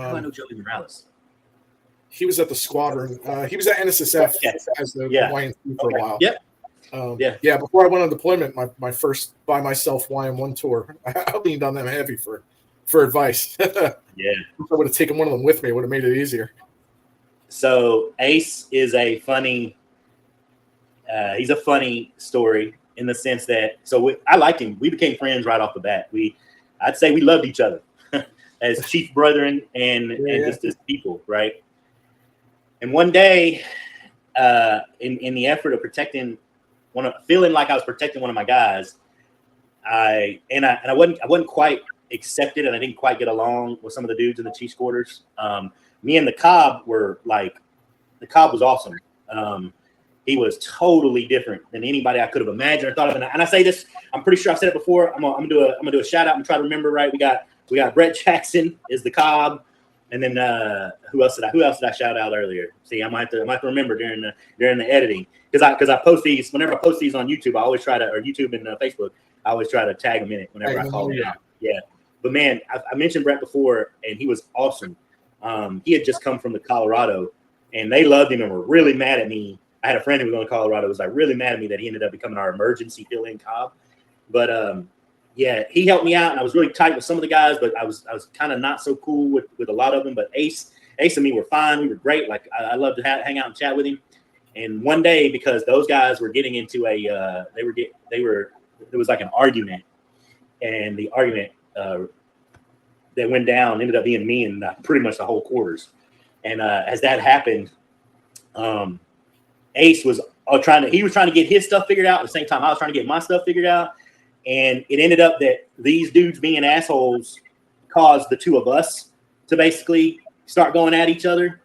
How do I know Joey Morales? He was at the squadron. He was at NSSF as the YMC for a while. Yep. Yeah. Before I went on deployment, my first by myself YM1 tour, I leaned on them heavy for advice. Yeah. If I would have taken one of them with me, it would have made it easier. So Ace is a funny. He's a funny story in the sense that I liked him. We became friends right off the bat. I'd say we loved each other as chief brethren and just as people, right? And one day, in the effort of protecting feeling like I was protecting one of my guys, I wasn't quite accepted, and I didn't quite get along with some of the dudes in the Chiefs quarters. Me and the Cobb the Cobb was awesome. He was totally different than anybody I could have imagined or thought of. And I say this, I'm pretty sure I've said it before. I'm gonna do a shout out and try to remember right. We got Brett Jackson is the Cobb, and then who else did I shout out earlier? See, I might have to remember during the editing because I post these whenever I post these on YouTube. I always try to or YouTube and Facebook. I always try to tag them in it whenever I call them out. Yeah, but man, I mentioned Brett before, and he was awesome. He had just come from the Colorado, and they loved him and were really mad at me. I had a friend who was going to Colorado, was like really mad at me that he ended up becoming our emergency fill-in Cobb. But he helped me out, and I was really tight with some of the guys, but I was kind of not so cool with a lot of them. But Ace and me were fine. We were great. Like I loved to hang out and chat with him. And one day, because those guys were getting into there was like an argument, and the argument that went down ended up being me and pretty much the whole quarters. And as that happened, Ace was trying to get his stuff figured out at the same time I was trying to get my stuff figured out. And it ended up that these dudes being assholes caused the two of us to basically start going at each other.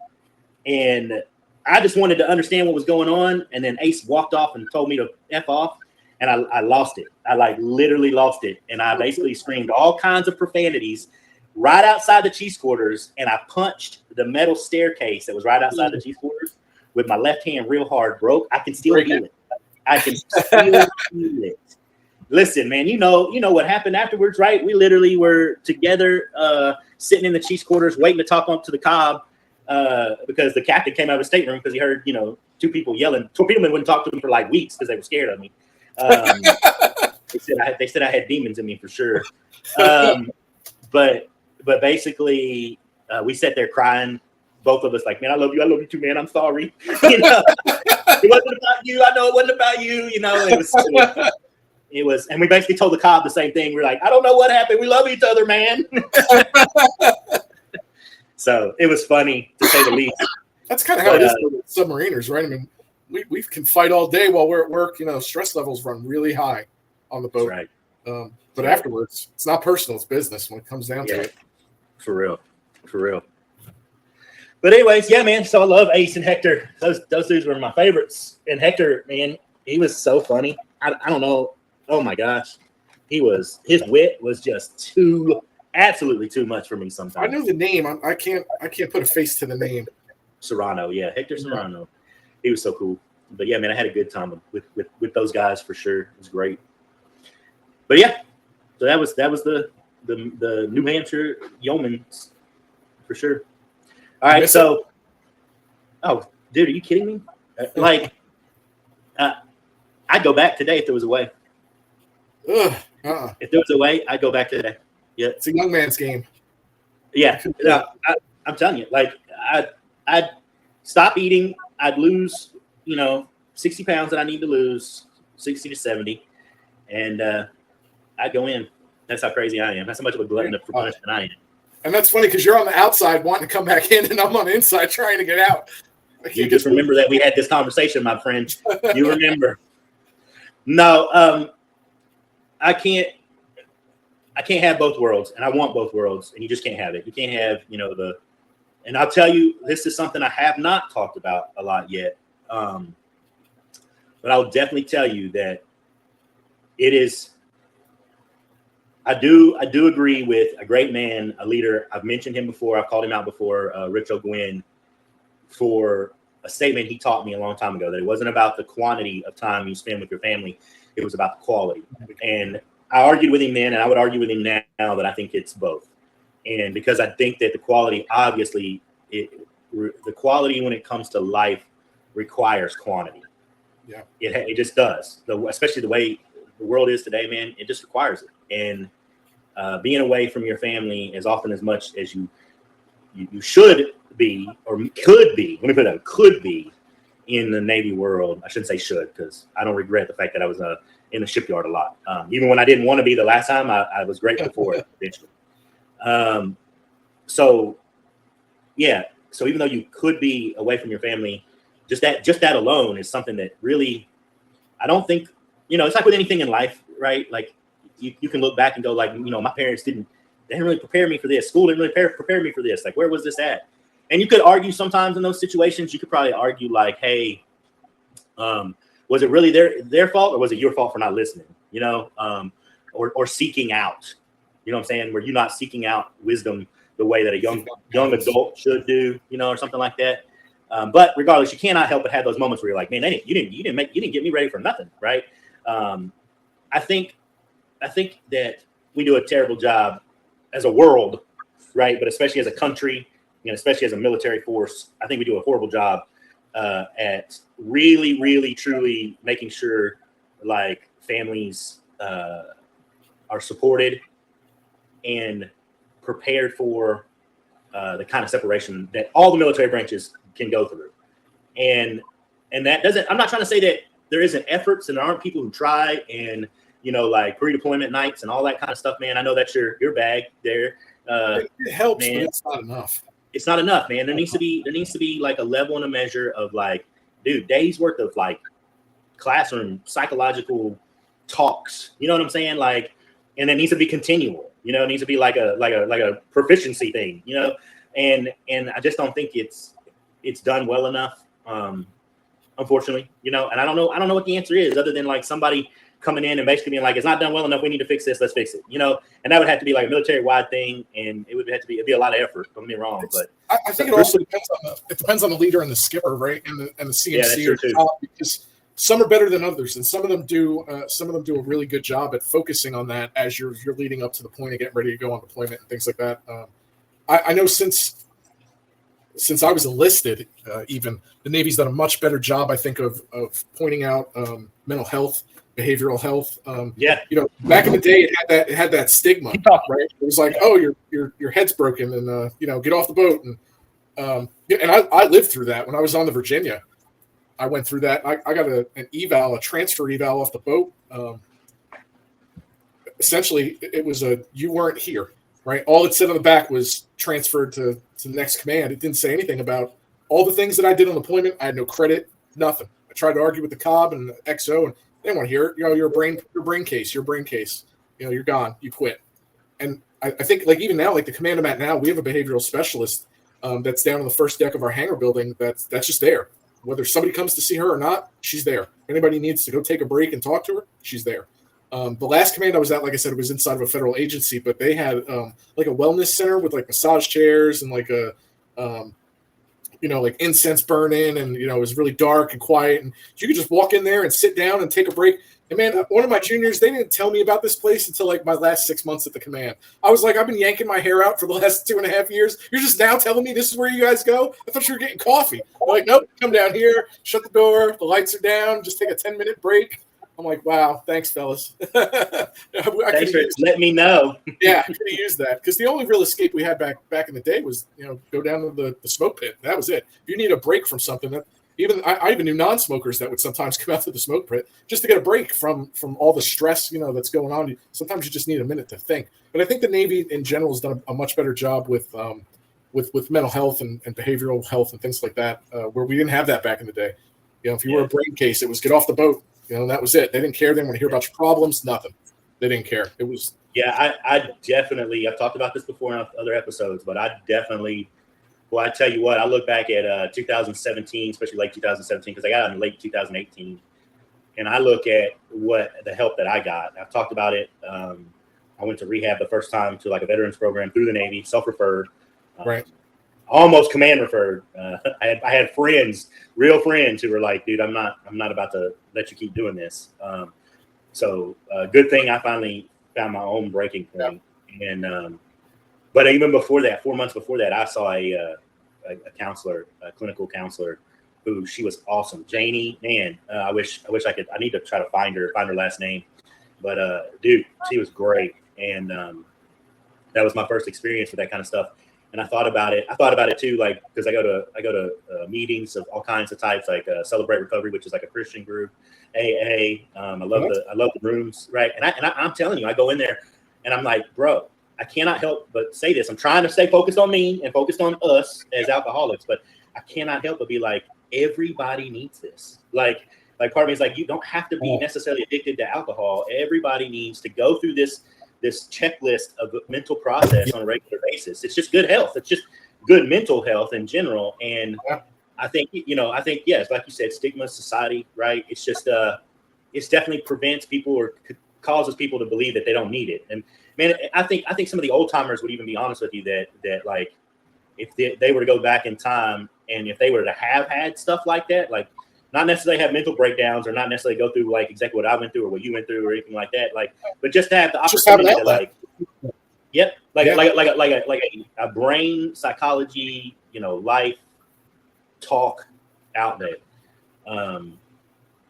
And I just wanted to understand what was going on. And then Ace walked off and told me to F off. And I lost it. I literally lost it. And I basically screamed all kinds of profanities right outside the Chiefs quarters. And I punched the metal staircase that was right outside the Chiefs quarters with my left hand real hard. Broke. I can still feel it. I can still feel it. Listen, man, you know what happened afterwards, right? We literally were together sitting in the Chiefs quarters waiting to talk up to the Cobb because the captain came out of his stateroom because he heard, two people yelling. Torpedomen wouldn't talk to him for like weeks because they were scared of me. They said I had demons in me for sure. But basically, we sat there crying, both of us, like, man, I love you too, man. I'm sorry. It wasn't about you. I know it wasn't about you. It was, and we basically told the Cobb the same thing. We're like, I don't know what happened. We love each other, man. So it was funny to say the least. That's kind of how it is with submariners, right? I mean, we can fight all day while we're at work. Stress levels run really high on the boat. That's right. But afterwards, it's not personal; it's business when it comes down to it. For real. But anyways, yeah, man. So I love Ace and Hector. Those dudes were my favorites. And Hector, man, he was so funny. I don't know. Oh my gosh, his wit was just absolutely too much for me sometimes. I know the name. I can't put a face to the name. Serrano, yeah, Hector Serrano. He was so cool. But yeah, man, I had a good time with those guys for sure. It was great. But yeah, so that was the New Hampshire Yeomans for sure. All right, so oh, dude, are you kidding me? I'd go back today if there was a way. If there was a way, I'd go back today. Yeah, it's a young man's game. Yeah, I'm telling you, like I'd stop eating. I'd lose, 60 pounds that I need to lose, 60 to 70, and I'd go in. That's how crazy I am. That's how much of a glutton for punishment I am. And that's funny because you're on the outside wanting to come back in, and I'm on the inside trying to get out. You just remember that we had this conversation, my friend. You remember? No, I can't have both worlds, and I want both worlds, and you just can't have it. You can't have, and I'll tell you, this is something I have not talked about a lot yet. But I'll definitely tell you that it is. I do agree with a great man, a leader. I've mentioned him before. I've called him out before, Rich O'Gwyn, for a statement he taught me a long time ago, that it wasn't about the quantity of time you spend with your family. It was about the quality. And I argued with him then, and I would argue with him now that I think it's both. And because I think that the quality, obviously, the quality when it comes to life requires quantity. Yeah, it just does. Especially the way the world is today, man. It just requires it. And being away from your family as often as much as you should be or could be. Let me put it that, could be in the Navy world. I shouldn't say should, because I don't regret the fact that I was in the shipyard a lot. Even when I didn't want to be the last time, I was grateful for it eventually. So yeah. So even though you could be away from your family, just that alone is something that really, I don't think, it's like with anything in life, right? Like you can look back and go like, my parents didn't really prepare me for this. School didn't really prepare me for this. Like, where was this at? And you could argue sometimes in those situations, you could probably argue like, hey, was it really their fault, or was it your fault for not listening? Or seeking out, what I'm saying? Were you not seeking out wisdom the way that a young adult should do, or something like that? But regardless, you cannot help but have those moments where you're like, man, you didn't get me ready for nothing, right? I think that we do a terrible job as a world, right? But especially as a country, and especially as a military force, I think we do a horrible job at really, really, truly making sure like families are supported and prepared for the kind of separation that all the military branches can go through. And that doesn't, I'm not trying to say that there isn't efforts and there aren't people who try and, like pre-deployment nights and all that kind of stuff, man. I know that's your bag there. It helps, man, but it's not enough. It's not enough, man. There needs to be like a level and a measure of like, dude, days worth of like classroom psychological talks. You know what I'm saying? Like, and it needs to be continual. It needs to be like a proficiency thing. And I just don't think it's done well enough. Unfortunately, and I don't know what the answer is other than like somebody coming in and basically being like, it's not done well enough. We need to fix this. Let's fix it. And that would have to be like a military-wide thing, and it would have to be. It'd be a lot of effort. Don't get me wrong, but I think it also depends on the leader and the skipper, right, and the CMC. Yeah, that's true too. Because some are better than others, and some of them do a really good job at focusing on that as you're leading up to the point of getting ready to go on deployment and things like that. I know since I was enlisted, even the Navy's done a much better job, I think, of pointing out mental health, behavioral health. Back in the day, it had that stigma, right? It was like, oh, your head's broken, and get off the boat. And I lived through that when I was on the Virginia. I went through that. I got a transfer eval off the boat. Essentially, it was you weren't here, right? All it said on the back was transferred to the next command. It didn't say anything about all the things that I did on deployment. I had no credit, nothing. I tried to argue with the COB and the XO, and they didn't want to hear it. Your brain case. You're gone. You quit. And I think like even now, like the command I'm at now, we have a behavioral specialist that's down on the first deck of our hangar building. That's just there. Whether somebody comes to see her or not, she's there. If anybody needs to go take a break and talk to her, she's there. The last command I was at, like I said, it was inside of a federal agency, but they had like a wellness center with like massage chairs and like a, like incense burning, and it was really dark and quiet, and you could just walk in there and sit down and take a break. And man, one of my juniors, they didn't tell me about this place until like my last 6 months at the command. I was like, I've been yanking my hair out for the last 2.5 years. You're just now telling me this is where you guys go? I thought you were getting coffee. They're like, nope, come down here, shut the door, the lights are down, just take a 10-minute break. I'm like, wow, thanks, fellas. Thanks for letting me know. Yeah, I could have used that, because the only real escape we had back in the day was, go down to the smoke pit. That was it. If you need a break from something, I even knew non-smokers that would sometimes come out to the smoke pit just to get a break from all the stress, that's going on. Sometimes you just need a minute to think. But I think the Navy in general has done a much better job with mental health and behavioral health and things like that, where we didn't have that back in the day. If you were a brain case, it was get off the boat. That was it. They didn't care. They didn't want to hear about your problems. Nothing. They didn't care. It was. Yeah, I definitely. I've talked about this before in other episodes, but I definitely. Well, I tell you what. I look back at 2017, especially late 2017, because I got out in late 2018, and I look at the help that I got. I've talked about it. I went to rehab the first time to like a veterans program through the Navy, self-referred. Right. Almost command referred. I had friends, real friends, who were like, "Dude, I'm not about to let you keep doing this." So good thing I finally found my own breaking point. And But even before that, 4 months before that, I saw a counselor, a clinical counselor, who she was awesome. Janie, man, I wish I could. I need to try to find her last name. But dude, she was great, and that was my first experience with that kind of stuff. And I thought about it too, like because I go to meetings of all kinds of types, like Celebrate Recovery, which is like a Christian group, AA. I love the rooms, right? And I'm telling you, I go in there, and I'm like, bro, I cannot help but say this. I'm trying to stay focused on me and focused on us as alcoholics, but I cannot help but be like, everybody needs this. Like part of me is like, you don't have to be necessarily addicted to alcohol. Everybody needs to go through this checklist of mental process on a regular basis. It's just good health. It's just good mental health in general. And I think, yes, like you said, stigma society, right? It's just, it's definitely prevents people or causes people to believe that they don't need it. And man, I think some of the old timers would even be honest with you that like, if they were to go back in time and if they were to have had stuff like that, like not necessarily have mental breakdowns or not necessarily go through like exactly what I went through or what you went through or anything like that, like, but just to have the opportunity to like, a brain psychology, life talk outlet.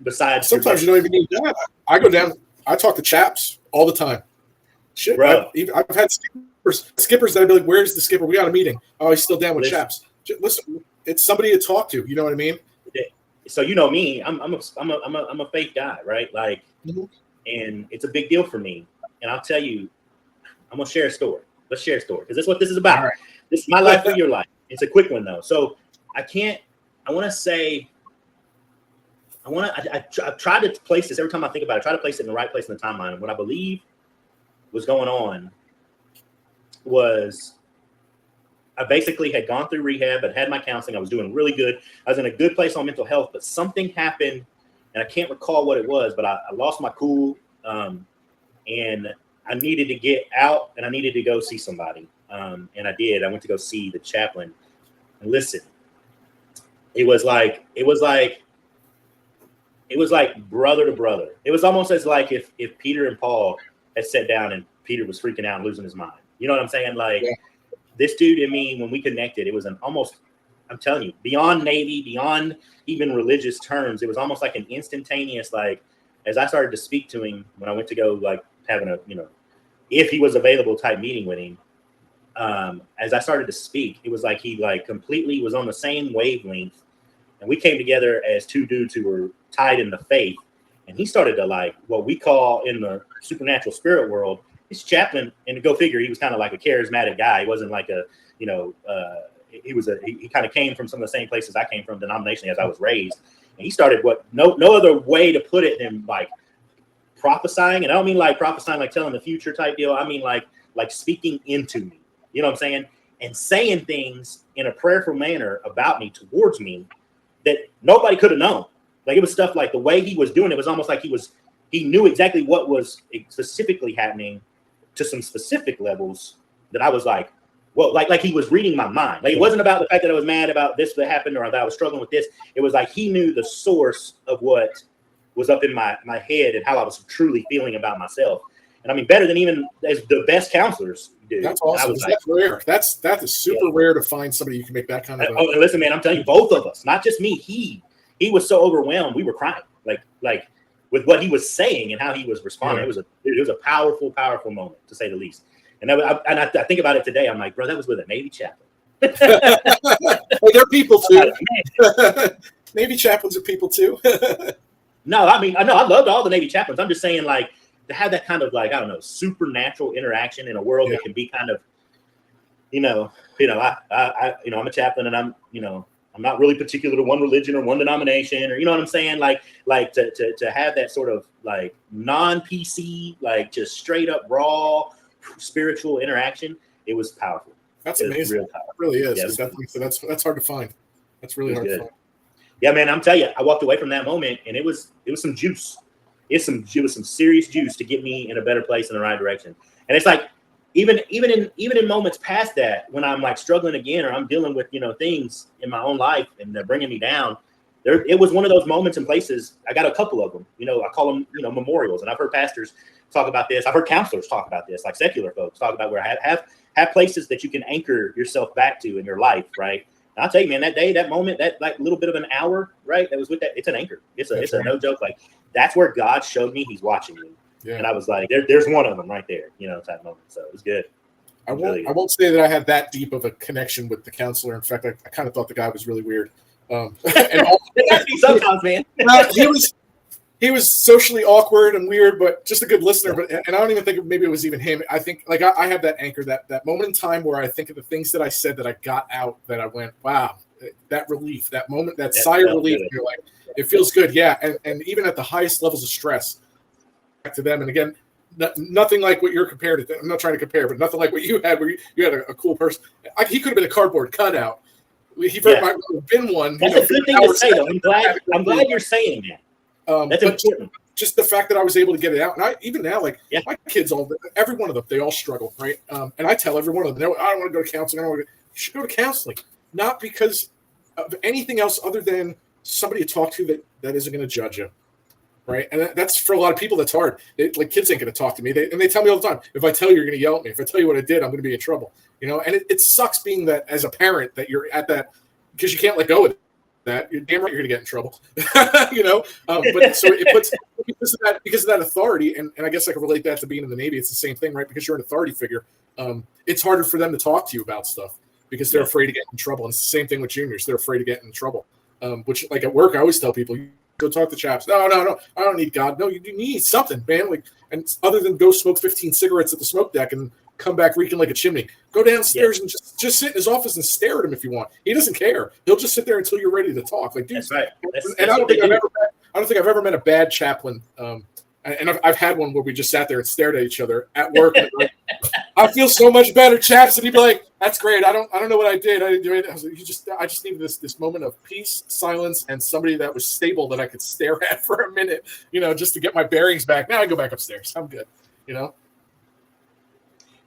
Besides, sometimes you don't even need that. I go down. I talk to chaps all the time. Shit, bro. I've had skippers that I'd be like, "Where's the skipper? We got a meeting." Oh, he's still down with chaps. Listen, it's somebody to talk to. You know what I mean? So you know me, I'm a faith guy, right? Like, and it's a big deal for me. And I'll tell you, I'm gonna share a story. Let's share a story because that's what this is about. Right. This is my life or your life. It's a quick one though. So I try to place this every time I think about it. I try to place it in the right place in the timeline. And what I believe was going on was I basically had gone through rehab, I'd had my counseling, I was doing really good. I was in a good place on mental health, but something happened, and I can't recall what it was, but I lost my cool, and I needed to get out, and I needed to go see somebody, and I did. I went to go see the chaplain, and listen, it was like brother to brother. It was almost as like if Peter and Paul had sat down and Peter was freaking out and losing his mind. You know what I'm saying? Like, this dude and me, when we connected, it was an almost, I'm telling you, beyond Navy, beyond even religious terms, it was almost like an instantaneous, like, as I started to speak to him, when I went to go, like, having a, if he was available type meeting with him, as I started to speak, it was like he, like, completely was on the same wavelength. And we came together as two dudes who were tied in the faith. And he started to, like, what we call in the supernatural spirit world, his chaplain, and to go figure, he was kind of like a charismatic guy. He wasn't like a, he kind of came from some of the same places I came from denominationally as I was raised. And he started what no other way to put it than like prophesying. And I don't mean like prophesying, like telling the future type deal. I mean like speaking into me, you know what I'm saying? And saying things in a prayerful manner about me, towards me, that nobody could have known. Like, it was stuff like the way he was doing it was almost like he knew exactly what was specifically happening to some specific levels that I was like, well, like he was reading my mind. Like, it wasn't about the fact that I was mad about this that happened or that I was struggling with this. It was like he knew the source of what was up in my head and how I was truly feeling about myself. And I mean, better than even as the best counselors do. That's awesome. That's rare. That is super rare to find somebody you can make that kind of. And listen, man, I'm telling you, both of us, not just me. He was so overwhelmed, we were crying. Like with what he was saying and how he was responding. It was a powerful, powerful moment, to say the least. And I think about it today. I'm like, bro, that was with a Navy chaplain. Well, they're people too. Navy chaplains are people too. No, I mean, I loved all the Navy chaplains. I'm just saying, like, to have that kind of, like, I don't know, supernatural interaction in a world that can be kind of, I'm a chaplain, and I'm not really particular to one religion or one denomination, or, you know what I'm saying? Like to have that sort of like non-PC, like just straight up raw spiritual interaction. It was powerful. That's amazing. It really is. Yeah, that's hard to find. That's really hard to find. Yeah, man, I'm telling you, I walked away from that moment and it was some juice. It was some serious juice to get me in a better place in the right direction. And it's like, even in moments past that, when I'm like struggling again, or I'm dealing with, things in my own life and they're bringing me down, it was one of those moments and places. I got a couple of them, I call them, memorials. And I've heard pastors talk about this. I've heard counselors talk about this, like secular folks talk about where I have have places that you can anchor yourself back to in your life, right? And I'll tell you, man, that day, that moment, that like little bit of an hour, right? That was with that. It's an anchor. It's a no joke. Like that's where God showed me He's watching me, and I was like, there's one of them right there, type moment. So it was good. I won't say that I had that deep of a connection with the counselor. In fact, I kind of thought the guy was really weird. And sometimes, man. He was socially awkward and weird, but just a good listener. But I don't even think maybe it was even him. I think like I have that anchor, that moment in time where I think of the things that I said that I got out, that I went, wow, that relief, that moment, that sigh of relief. You're like, it feels good, yeah. And even at the highest levels of stress, back to them. And again, nothing like what you're compared to. I'm not trying to compare, but nothing like what you had, where you had a cool person. He could have been a cardboard cutout. He might have been one. That's a good thing to say, though. I'm glad you're saying that. That's important. Just the fact that I was able to get it out, and even now, like my kids, every one of them, they all struggle, right? And I tell every one of them, no, I don't want to go to counseling. You should go to counseling, not because of anything else other than somebody to talk to that isn't going to judge you. Right. And that's for a lot of people, that's hard. Like kids ain't going to talk to me. And they tell me all the time, if I tell you, you're going to yell at me. If I tell you what I did, I'm going to be in trouble. And it sucks being that as a parent that you're at that, because you can't let go of that. You're damn right you're going to get in trouble. But so it puts, because of that authority. And I guess I can relate that to being in the Navy. It's the same thing, right? Because you're an authority figure. It's harder for them to talk to you about stuff because they're afraid to get in trouble. And it's the same thing with juniors. They're afraid to get in trouble, which like at work, I always tell people, go talk to chaps. No. I don't need God. No, you need something, man. Like, and other than go smoke 15 cigarettes at the smoke deck and come back reeking like a chimney. Go downstairs and just sit in his office and stare at him if you want. He doesn't care. He'll just sit there until you're ready to talk. Like, dude, that's right. And I don't think I've ever met a bad chaplain. And I've had one where we just sat there and stared at each other at work. And like, I feel so much better, chaps. And he'd be like, "That's great. I don't know what I did. I didn't do anything." I was like, I just needed this moment of peace, silence, and somebody that was stable that I could stare at for a minute, just to get my bearings back. Now I go back upstairs. I'm good.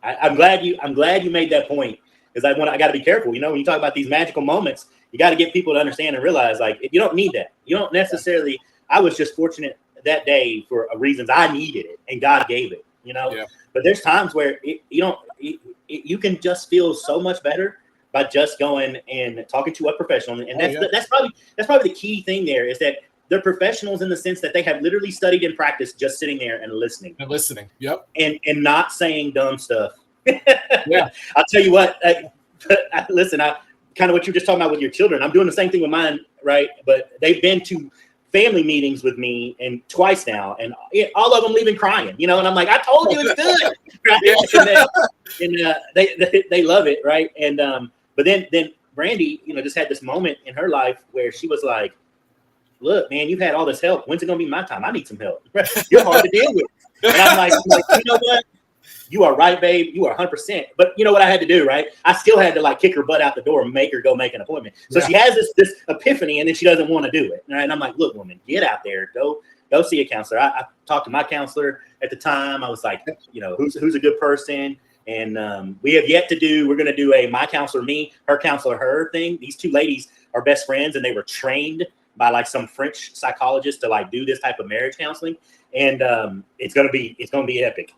I'm glad you made that point, because I got to be careful. When you talk about these magical moments, you got to get people to understand and realize, like, you don't need that. You don't necessarily. I was just fortunate that day for reasons I needed it, and God gave it. But there's times where you can just feel so much better by just going and talking to a professional, and that's probably the key thing there, is that they're professionals in the sense that they have literally studied and practiced just sitting there and listening. Yep. And not saying dumb stuff. Yeah. I'll tell you what, listen, I kind of what you're just talking about with your children. I'm doing the same thing with mine, right? But they've been to family meetings with me and twice now, and all of them leaving crying, and I'm like, I told you it's good. Right? They love it, right? And but then Brandy, just had this moment in her life where she was like, look, man, you've had all this help. When's it gonna be my time? I need some help. You're hard to deal with. And I'm like, you know what? You are right, babe. You are 100%. But you know what I had to do, right? I still had to like kick her butt out the door and make her go make an appointment. So she has this epiphany, and then she doesn't want to do it. Right? And I'm like, look, woman, get out there. Go see a counselor. I talked to my counselor at the time. I was like, who's a good person? And we have yet to do. We're going to do a my counselor me, her counselor her thing. These two ladies are best friends, and they were trained by like some French psychologist to like do this type of marriage counseling. And it's gonna be epic.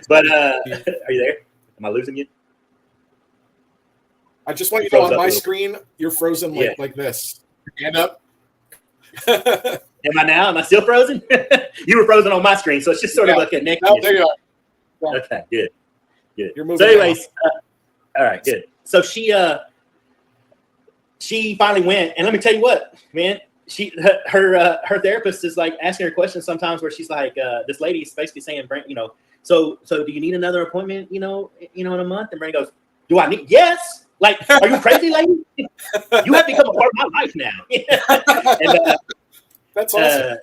But are you there? Am I losing you? I just want you to know on my screen, you're frozen like this. Hand up. Am I now? Am I still frozen? You were frozen on my screen, so it's just sort of like a neck. No, there you are. Okay, good. You're moving. So, anyways, all right, good. So she finally went, and let me tell you what, man. Her therapist is like asking her questions sometimes where she's like, this lady is basically saying, Brent, so do you need another appointment, in a month? And Brent goes, do I need? Yes. Like, are you crazy, lady? You have become a part of my life now. And, that's awesome.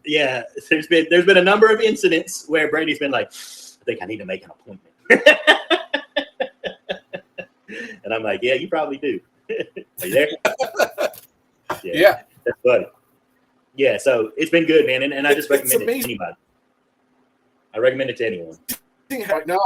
Yeah, there's been a number of incidents where Brady's been like, I think I need to make an appointment. And I'm like, yeah, you probably do. Are you there? Yeah. That's funny. Yeah, so it's been good, man, and I just recommend it to anybody. I recommend it to anyone. Right now.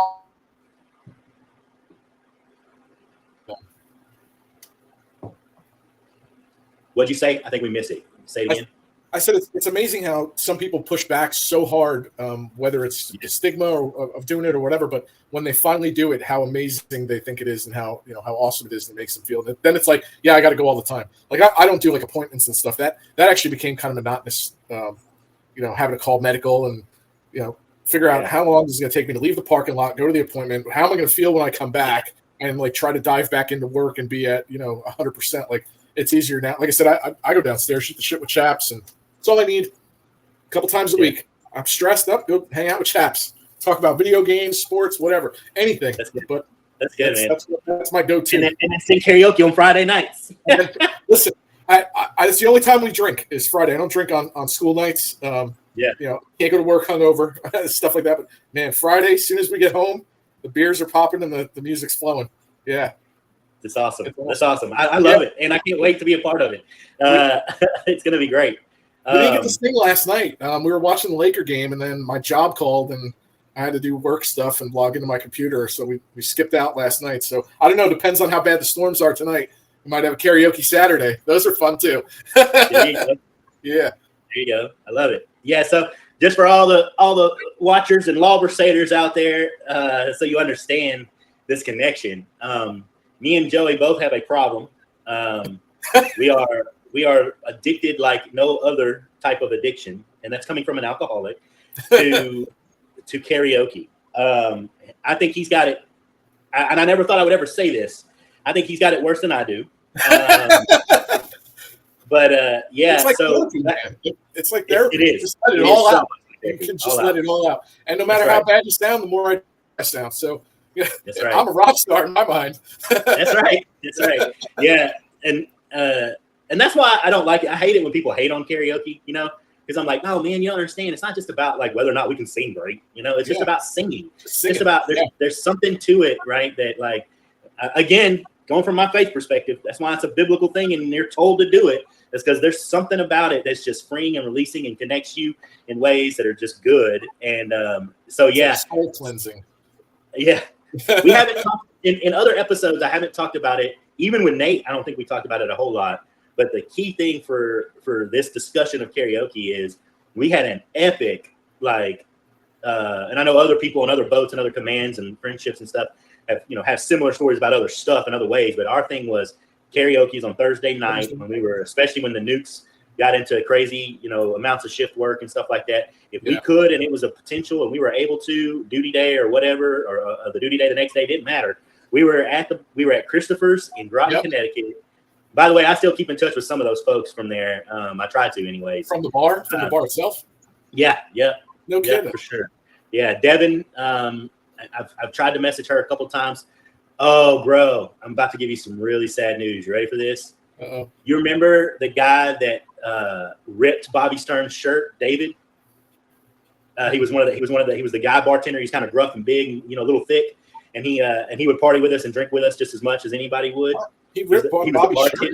What'd you say? I think we missed it. Say it again. I said it's amazing how some people push back so hard, whether it's a stigma of doing it or whatever. But when they finally do it, how amazing they think it is, and how how awesome it is, and it makes them feel. Then it's like, yeah, I got to go all the time. Like I don't do like appointments and stuff. That actually became kind of monotonous. Having to call medical and figure out how long is it going to take me to leave the parking lot, go to the appointment. How am I going to feel when I come back, and like try to dive back into work and be at 100%. Like it's easier now. Like I said, I go downstairs, shoot the shit with chaps, and that's all I need. A couple times a week. I'm stressed up. Go hang out with chaps. Talk about video games, sports, whatever, anything. That's good. But that's good, man. That's my go-to. And then sing karaoke on Friday nights. Listen, it's the only time we drink is Friday. I don't drink on school nights. Can't go to work hungover, stuff like that. But man, Friday, as soon as we get home, the beers are popping and the music's flowing. Yeah. It's awesome. That's awesome. I love it, and I can't wait to be a part of it. It's going to be great. We didn't get to sing last night. We were watching the Laker game, and then my job called, and I had to do work stuff and log into my computer. So we skipped out last night. So I don't know. Depends on how bad the storms are tonight. We might have a karaoke Saturday. Those are fun too. Yeah. There you go. I love it. Yeah. So just for all the watchers and lawbreakers out there, so you understand this connection. Me and Joey both have a problem. We are addicted like no other type of addiction, and that's coming from an alcoholic to karaoke. I think he's got it, and I never thought I would ever say this. I think he's got it worse than I do. But it's like so therapy, man. It's like therapy. It is. Just let it all out. You can just let it all out, and no matter how bad you sound, the more I sound. So. Yeah, that's right. I'm a rock star in my mind. That's right. Yeah, and that's why I don't like it. I hate it when people hate on karaoke, because I'm like, no, man, you don't understand. It's not just about like whether or not we can sing great. It's just about singing. It's about there's something to it, right? That like, again, going from my faith perspective, that's why it's a biblical thing, and you're told to do it. That's because there's something about it that's just freeing and releasing and connects you in ways that are just good. And so yeah, soul cleansing. Yeah. We haven't talked in other episodes. I haven't talked about it. Even with Nate, I don't think we talked about it a whole lot. But the key thing for this discussion of karaoke is we had an epic, and I know other people and other boats and other commands and friendships and stuff have similar stories about other stuff in other ways. But our thing was karaoke's on Thursday night especially when the Nukes got into crazy, amounts of shift work and stuff like that. If we could, and it was a potential, and we were able to, duty day or whatever, or the duty day the next day, didn't matter. We were at Christopher's in Groton, Connecticut. By the way, I still keep in touch with some of those folks from there. I try to, anyways. From the bar itself. Yeah. No kidding. Yeah, for sure. Yeah, Devin. I've tried to message her a couple times. Oh, bro, I'm about to give you some really sad news. You ready for this? Uh-oh. You remember the guy that ripped Bobby Stern's shirt, David? He was the guy bartender. He's kind of gruff and big, and, a little thick, and he would party with us and drink with us just as much as anybody would. He ripped Bobby's shirt.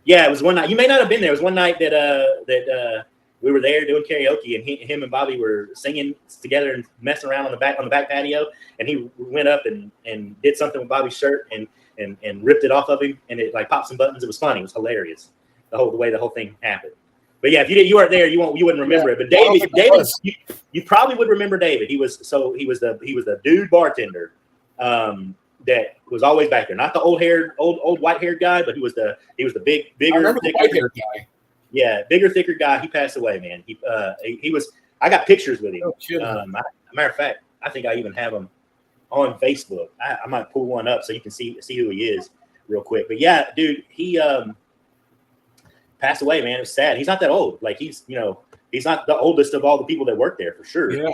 Yeah, it was one night. You may not have been there. It was one night that we were there doing karaoke, and him and Bobby were singing together and messing around on the back patio, and he went up and did something with Bobby's shirt and ripped it off of him, and it like popped some buttons. It was funny. It was hilarious. The way the whole thing happened. But yeah, if you weren't there, you wouldn't remember it. But David, you probably would remember David. He was the dude bartender that was always back there. Not the old white-haired guy, but he was the bigger, I remember the white-haired guy. Yeah, bigger, thicker guy. He passed away, man. He was. I got pictures with him. No kidding. Matter of fact, I think I even have him on Facebook. I might pull one up so you can see who he is real quick. But yeah, dude, he passed away, man. It was sad. He's not that old. Like he's not the oldest of all the people that work there for sure. Yeah.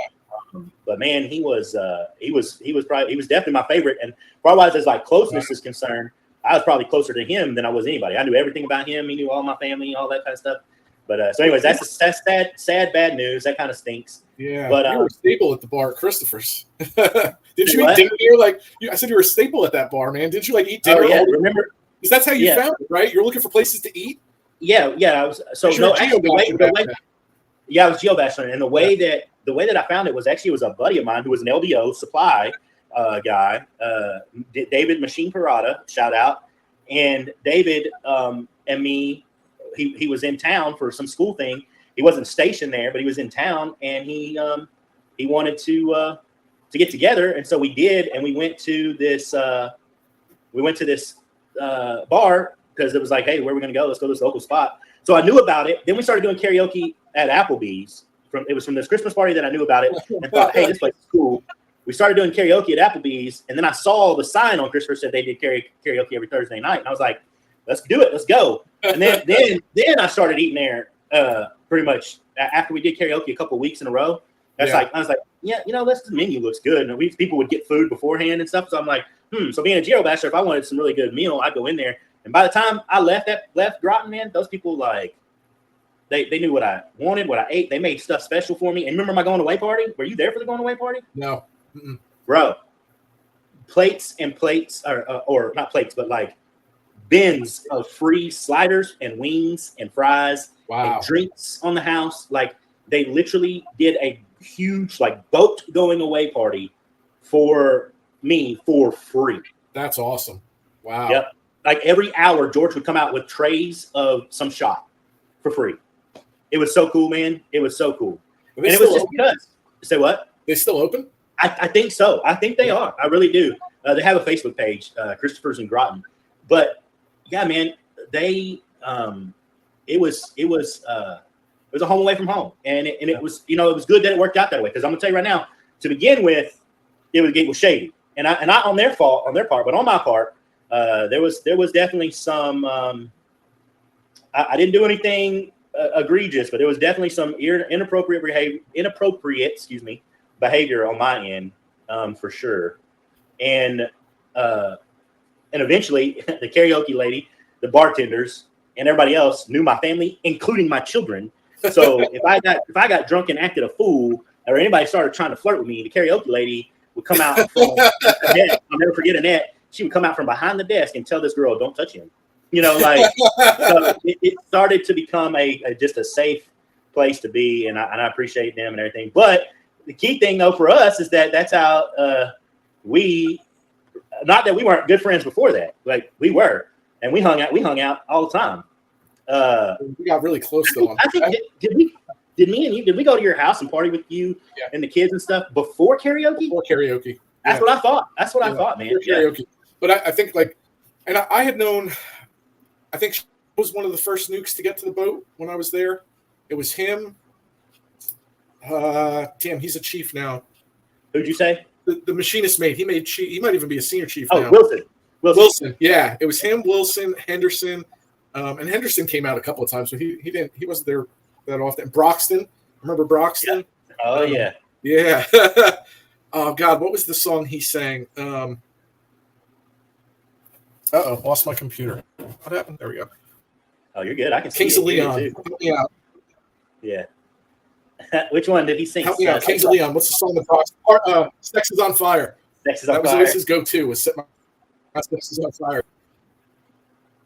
But man, he was definitely my favorite. And far-wise as like closeness is concerned, I was probably closer to him than I was anybody. I knew everything about him. He knew all my family, all that kind of stuff. But so anyways, that's sad, bad news. That kind of stinks. Yeah. But you were a staple at the bar at Christopher's. Did you eat dinner there? I said you were a staple at that bar, man. Didn't you eat dinner? Oh, yeah. Remember? Because that's how you found it, right? You're looking for places to eat. Yeah. I was I was geobashing, and the way that I found it was actually a buddy of mine who was an LDO supply guy, David Machine Parada, shout out. And David and me, he was in town for some school thing. He wasn't stationed there, but he was in town, and he wanted to get together, and so we did, and we went to this bar because it was like, hey, where are we gonna go? Let's go to this local spot. So I knew about it. Then we started doing karaoke at Applebee's. It was from this Christmas party that I knew about it and thought, hey, this place is cool. We started doing karaoke at Applebee's, and then I saw the sign on Christmas that they did karaoke every Thursday night, and I was like, let's do it, let's go. And then I started eating there pretty much after we did karaoke a couple of weeks in a row. I was like, yeah, this menu looks good, and people would get food beforehand and stuff. So I'm like, So being a geobasher, if I wanted some really good meal, I'd go in there. And by the time I left Groton, man, those people like they knew what I wanted, what I ate. They made stuff special for me. And remember my going away party? Were you there for the going away party? No, bro. Plates and plates, or not plates, but like bins of free sliders and wings and fries and drinks on the house. Like they literally did a huge like boat going away party for me for free. That's awesome. Wow. Yep. Like every hour, George would come out with trays of some shot for free. It was so cool, man. It was so cool. And it was just because. Say what? They still open? I think so. I think they are. I really do. They have a Facebook page, Christopher's in Groton. But yeah, man, they it was a home away from home, and it was it was good that it worked out that way, because I'm gonna tell you right now, to begin with, it was shady, and not on their part, but on my part, there was definitely some. I didn't do anything egregious, but there was definitely some inappropriate behavior on my end, for sure, and eventually the karaoke lady, the bartenders, and everybody else knew my family, including my children. So if I got drunk and acted a fool, or anybody started trying to flirt with me, the karaoke lady would come out from I'll never forget Annette. She would come out from behind the desk and tell this girl, "Don't touch him." So it started to become just a safe place to be, and I appreciate them and everything. But the key thing though for us is that's how not that we weren't good friends before that, like we were, and we hung out all the time. We got really close though. I think did we go to your house and party with you and the kids and stuff before karaoke? Before karaoke. That's what I thought. That's what I thought, man. Karaoke. But I think and I had known, I think she was one of the first nukes to get to the boat when I was there. It was him. Damn, he's a chief now. Who'd you say? The machinist mate. He might even be a senior chief now. Wilson. Yeah, it was him, Wilson, Henderson. And Henderson came out a couple of times, so he wasn't there that often. Broxton, remember Broxton? Yeah. Oh yeah. Yeah. Oh God, what was the song he sang? Lost my computer. What happened? There we go. Oh, you're good. I can see Kings of Leon. Yeah. Which one did he sing? Help me out. Kings of Leon. What's the song that Broxton? Sex is on Fire. Sex is on Fire. That was always his go-to. Was set my Sex is on Fire.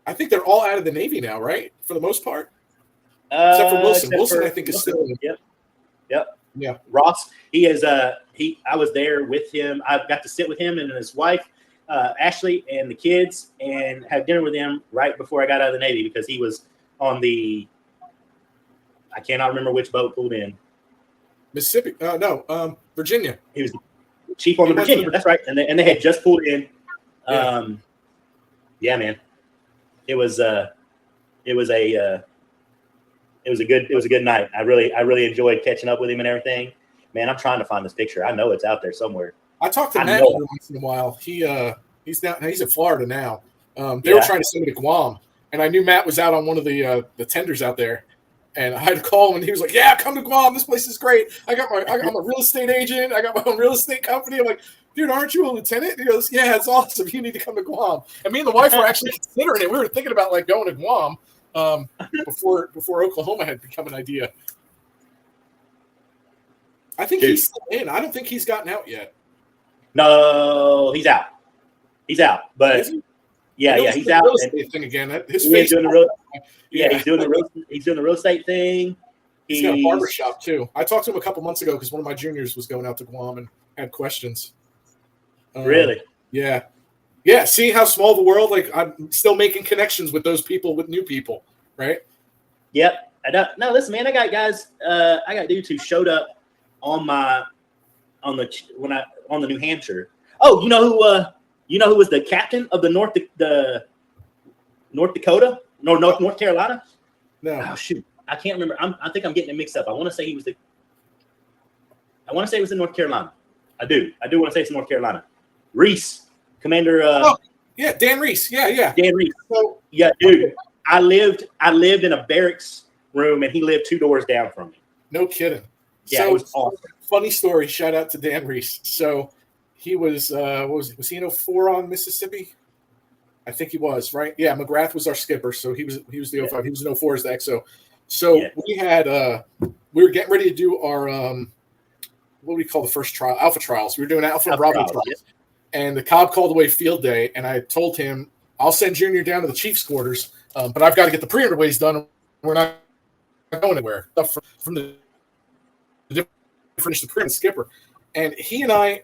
I think they're all out of the Navy now, right? For the most part, except for Wilson. Wilson, I think, is still. Yep. Yeah. Ross, he is. I was there with him. I got to sit with him and his wife, Ashley, and the kids, and have dinner with him right before I got out of the Navy, because he was on the. I cannot remember which boat pulled in. Mississippi. No. Virginia. He was chief on the Virginia. That's right, and they had just pulled in. Yeah, man. It was a good night. I really enjoyed catching up with him and everything. Man, I'm trying to find this picture. I know it's out there somewhere. I talked to Matt once in a while. He's in Florida now. They were trying to send me to Guam, and I knew Matt was out on one of the tenders out there. And I had to call him, and he was like, "Yeah, come to Guam. This place is great. I'm a real estate agent. I got my own real estate company." I'm like, "Dude, aren't you a lieutenant?" He goes, "Yeah, it's awesome. You need to come to Guam." And me and the wife were actually considering it. We were thinking about going to Guam before Oklahoma had become an idea. I think he's still in. I don't think he's gotten out yet. No, he's out. He's out. But yeah, he's out. Real estate thing again. His face. He's doing the real estate thing. He's got a barbershop too. I talked to him a couple months ago because one of my juniors was going out to Guam and had questions. Really? Yeah. See how small the world. I'm still making connections with those people, with new people, right? Yep. No, listen, man. I got guys. I got dudes who showed up on the New Hampshire. Oh, you know who was the captain of the North Dakota? No, North Carolina. No. Oh shoot, I can't remember. I think I'm getting it mixed up. I want to say it was in North Carolina. I do want to say it's North Carolina. Reese, Commander. Yeah, Dan Reese. Yeah. Dan Reese. So, yeah, dude. Okay. I lived in a barracks room, and he lived 2 doors down from me. No kidding. Yeah, so, it was awesome. Funny story. Shout out to Dan Reese. So he was was he in 04 on Mississippi? I think he was, right? Yeah, McGrath was our skipper, so he was the 05. He was in 04 as the XO. So we had we were getting ready to do our what do we call the first trial? Alpha trials. We were doing Alpha and Bravo trials. Yeah. And the Cobb called away field day, and I told him, I'll send Junior down to the Chiefs' quarters, but I've got to get the pre-underways done. We're not going anywhere. From the finish the pre and skipper. And he and I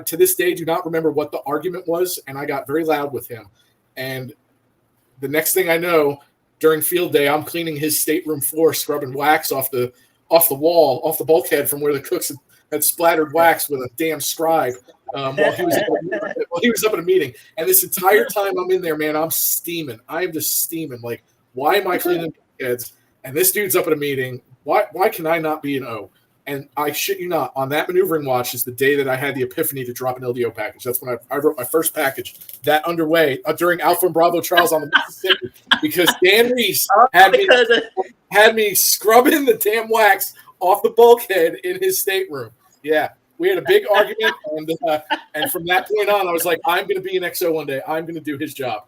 to this day do not remember what the argument was, and I got very loud with him. And the next thing I know, during field day, I'm cleaning his stateroom floor, scrubbing wax off the wall, off the bulkhead from where the cooks had splattered wax with a damn scribe while he was up at a meeting. And this entire time I'm in there, man, I'm steaming. I am just steaming. Like, why am I cleaning bulkheads? And this dude's up at a meeting. Why can I not be an O? And I shit you not, on that maneuvering watch is the day that I had the epiphany to drop an LDO package. That's when I wrote my first package, that underway during Alpha and Bravo trials on the Mississippi, because Dan Reese had me scrubbing the damn wax off the bulkhead in his stateroom. Yeah, we had a big argument, and from that point on, I was like, I'm going to be an XO one day. I'm going to do his job.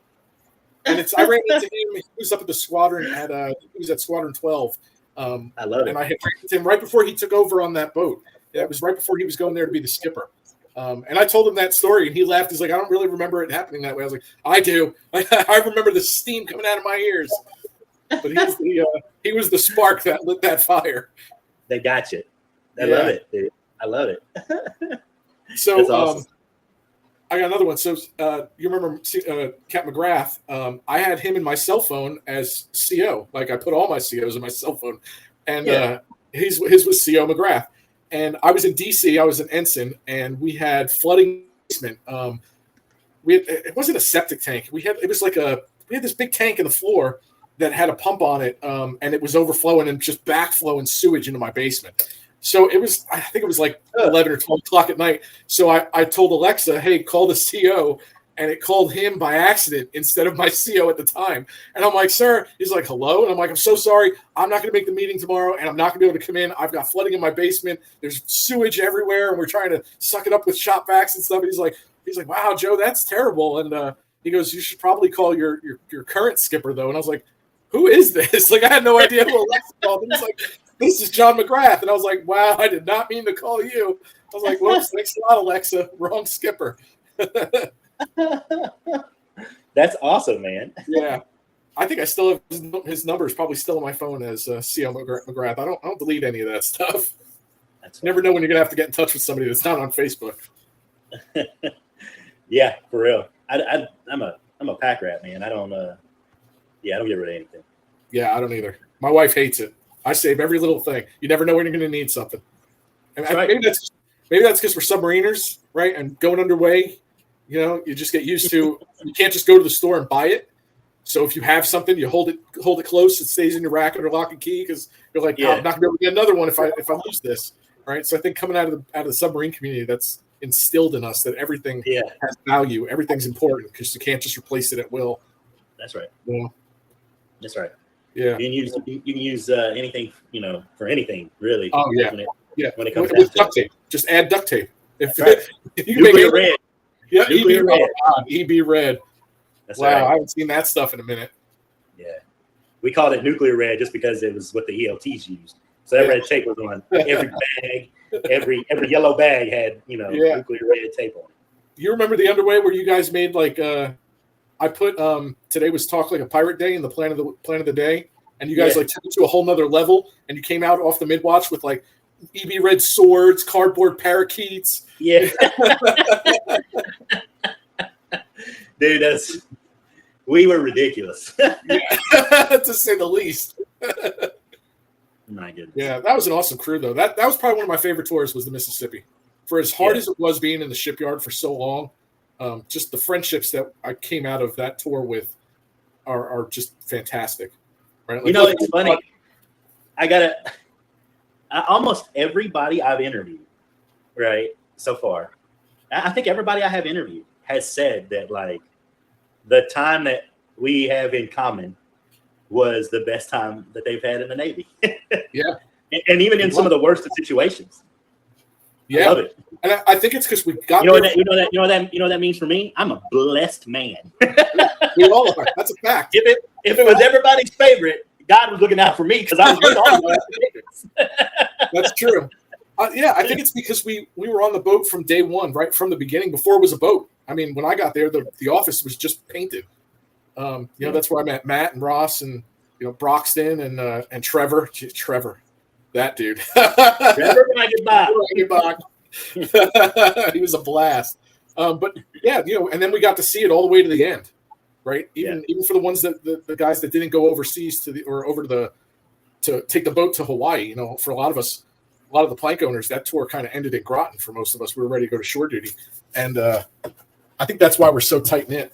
And I ran into him. He was up at the squadron he was at Squadron 12. I love it. And I had him right before he took over on that boat. It was right before he was going there to be the skipper. And I told him that story, and he laughed. He's like, I don't really remember it happening that way. I was like, I do. I remember the steam coming out of my ears. But he was the spark that lit that fire. They got you. I love it, dude. I love it. So that's awesome. I got another one. So you remember Cap McGrath? I had him in my cell phone as CO. Like, I put all my COs in my cell phone, and his was CO McGrath. And I was in DC. I was an ensign, and we had flooding basement. It wasn't a septic tank. We had this big tank in the floor that had a pump on it, and it was overflowing and just backflowing sewage into my basement. So I think it was like 11 or 12 o'clock at night. So I told Alexa, hey, call the CO, and it called him by accident instead of my CO at the time. And I'm like, sir, he's like, hello. And I'm like, I'm so sorry. I'm not going to make the meeting tomorrow, and I'm not going to be able to come in. I've got flooding in my basement. There's sewage everywhere, and we're trying to suck it up with shop vacs and stuff. And he's like, wow, Joe, that's terrible. And he goes, you should probably call your current skipper, though. And I was like, who is this? Like, I had no idea who Alexa called. And he's like, this is John McGrath. And I was like, wow, I did not mean to call you. I was like, whoops, thanks a lot, Alexa. Wrong skipper. That's awesome, man. Yeah. I think I still have his number is probably still on my phone as CO McGrath. I don't delete any of that stuff. Never know when you're going to have to get in touch with somebody that's not on Facebook. Yeah, for real. I'm a pack rat, man. I don't get rid of anything. Yeah, I don't either. My wife hates it. I save every little thing. You never know when you're going to need something. And right. maybe that's because we're submariners, right? And going underway, you just get used to. You can't just go to the store and buy it. So if you have something, you hold it close. It stays in your rack under lock and key because you're like, I'm not going to be able to get another one if I lose this, right? So I think coming out of the submarine community, that's instilled in us that everything has value. Everything's important because you can't just replace it at will. That's right. Yeah. That's right. Yeah, you can use anything, for anything really. Oh yeah, when it comes with duct tape, just add duct tape. If you can nuclear red, yeah, nuclear red. EB red. That's wow, right. I haven't seen that stuff in a minute. Yeah, we called it nuclear red just because it was what the ELTs used. So that red tape was on every bag. Every yellow bag had nuclear red tape on it. You remember the underway where you guys made like I put today was Talk Like a Pirate Day in the plan of the day, and you guys like took it to a whole nother level, and you came out off the mid-watch with like EB red swords, cardboard parakeets. Yeah. Dude, we were ridiculous. To say the least. My goodness. Yeah, that was an awesome crew, though. That was probably one of my favorite tours was the Mississippi. For as hard as it was being in the shipyard for so long, just the friendships that I came out of that tour with are just fantastic. Right? Like, look, it's funny. Almost everybody I've interviewed, right, so far, I think everybody I have interviewed has said that, like, the time that we have in common was the best time that they've had in the Navy. Yeah. And even in some of the worst of situations. Yeah. I love it. And I think it's because we got you know what that means for me? I'm a blessed man. We all are. That's a fact. If it was everybody's favorite, God was looking out for me because I was with all the favorites. That's true. Yeah, I think it's because we were on the boat from day one, right from the beginning, before it was a boat. I mean, when I got there, the office was just painted. That's where I met Matt and Ross and Broxton and Trevor. Trevor, that dude. Trevor Bach. He was a blast. But yeah, and then we got to see it all the way to the end, right? Even for the ones that the guys that didn't go overseas to take the boat to Hawaii. For a lot of us, a lot of the plank owners, that tour kind of ended in Groton. For most of us, we were ready to go to shore duty, and I think that's why we're so tight knit.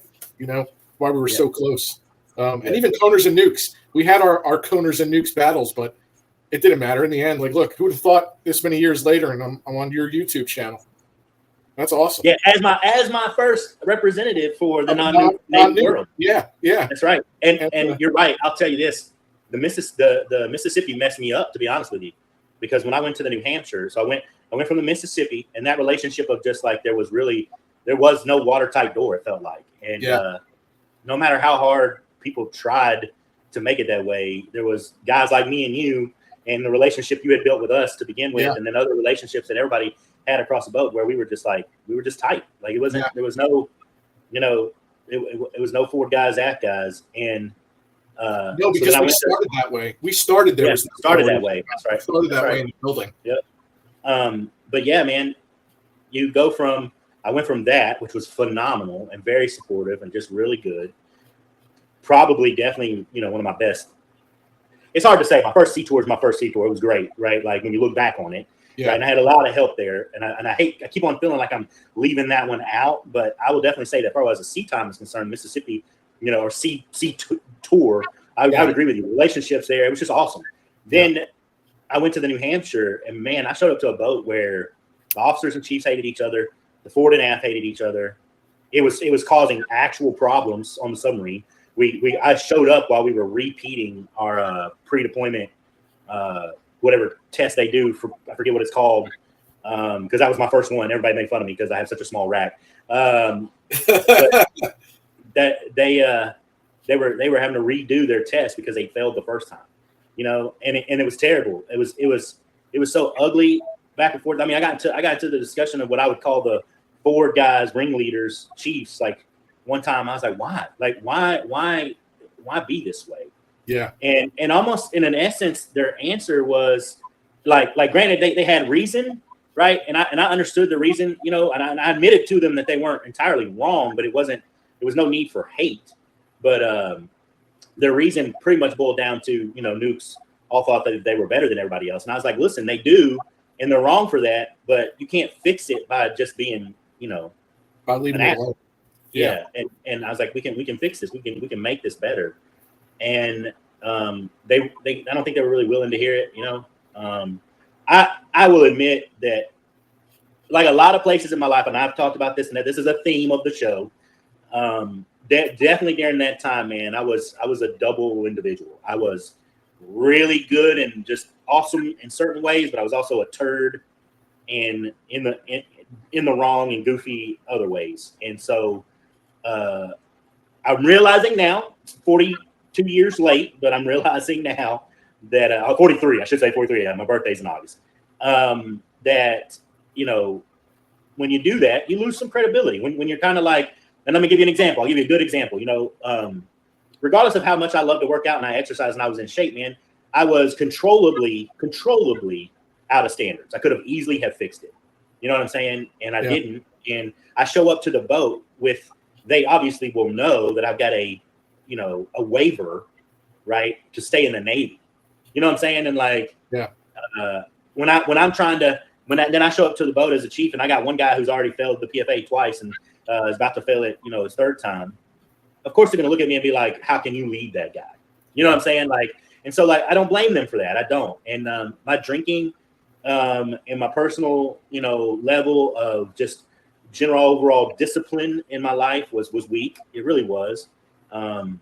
Why we were so close. And even Coners and Nukes, we had our Coners and Nukes battles, but it didn't matter in the end. Like, look, who would have thought this many years later, and I'm on your YouTube channel. That's awesome. Yeah, as my first representative for the non-Navy world. Yeah, that's right. And you're right. I'll tell you this: the Mississippi messed me up, to be honest with you, because when I went to the New Hampshire, so I went from the Mississippi, and that relationship of just like there was no watertight door. It felt like, and no matter how hard people tried to make it that way, there was guys like me and you, and the relationship you had built with us to begin with, and then other relationships that everybody had across the boat where we were just tight. Like, it wasn't, there was no, it was no Ford guys, aft guys. And, no, because we started that way. We started there. Started that way. That's right. Started that way in the building. Yep. But yeah, man, I went from that, which was phenomenal and very supportive and just really good. Probably, definitely, one of my best. It's hard to say. My first sea tour is my first sea tour. It was great, right? Like, when you look back on it. Yeah. Right? And I had a lot of help there. And I keep on feeling like I'm leaving that one out. But I will definitely say that, probably as a sea time is concerned, Mississippi, or sea tour, I would agree with you. Relationships there, it was just awesome. Then I went to the New Hampshire, and man, I showed up to a boat where the officers and chiefs hated each other. The forward and aft hated each other. It was causing actual problems on the submarine. I showed up while we were repeating our pre-deployment whatever test they do for, I forget what it's called, because that was my first one. Everybody made fun of me because I have such a small rack. But that they were having to redo their test because they failed the first time, and it was terrible. It was so ugly back and forth. I mean, I got into the discussion of what I would call the forward guys, ringleaders, chiefs. Like, one time I was like, why? Like, why be this way? Yeah. And almost in an essence, their answer was like granted, they had reason, right? And I understood the reason, and I admitted to them that they weren't entirely wrong, but it was no need for hate. But their reason pretty much boiled down to, Nukes all thought that they were better than everybody else. And I was like, listen, they do, and they're wrong for that, but you can't fix it by just being, by leaving it alone. Yeah. And I was like, we can fix this. We can make this better. And they I don't think they were really willing to hear it. I will admit that, like a lot of places in my life, and I've talked about this, and that this is a theme of the show. That definitely during that time, man, I was a double individual. I was really good and just awesome in certain ways, but I was also a turd and in the wrong and goofy other ways. And so I'm realizing now, 42 years late, but I'm realizing now that 43, I should say 43. Yeah, my birthday's in August. That, when you do that, you lose some credibility. When you're kind of like, and let me give you an example. I'll give you a good example. Regardless of how much I love to work out and I exercise and I was in shape, man, I was controllably out of standards. I could have easily have fixed it. You know what I'm saying? And I didn't. And I show up to the boat with, they obviously will know that I've got a waiver, right, to stay in the Navy. You know what I'm saying? And like, yeah, when I'm trying to, then I show up to the boat as a chief, and I got one guy who's already failed the PFA twice and is about to fail it, his third time. Of course, they're going to look at me and be like, "How can you lead that guy?" You know what I'm saying? Like, and so like, I don't blame them for that. I don't. And my drinking, and my personal, level of just general overall discipline in my life was weak. It really was. And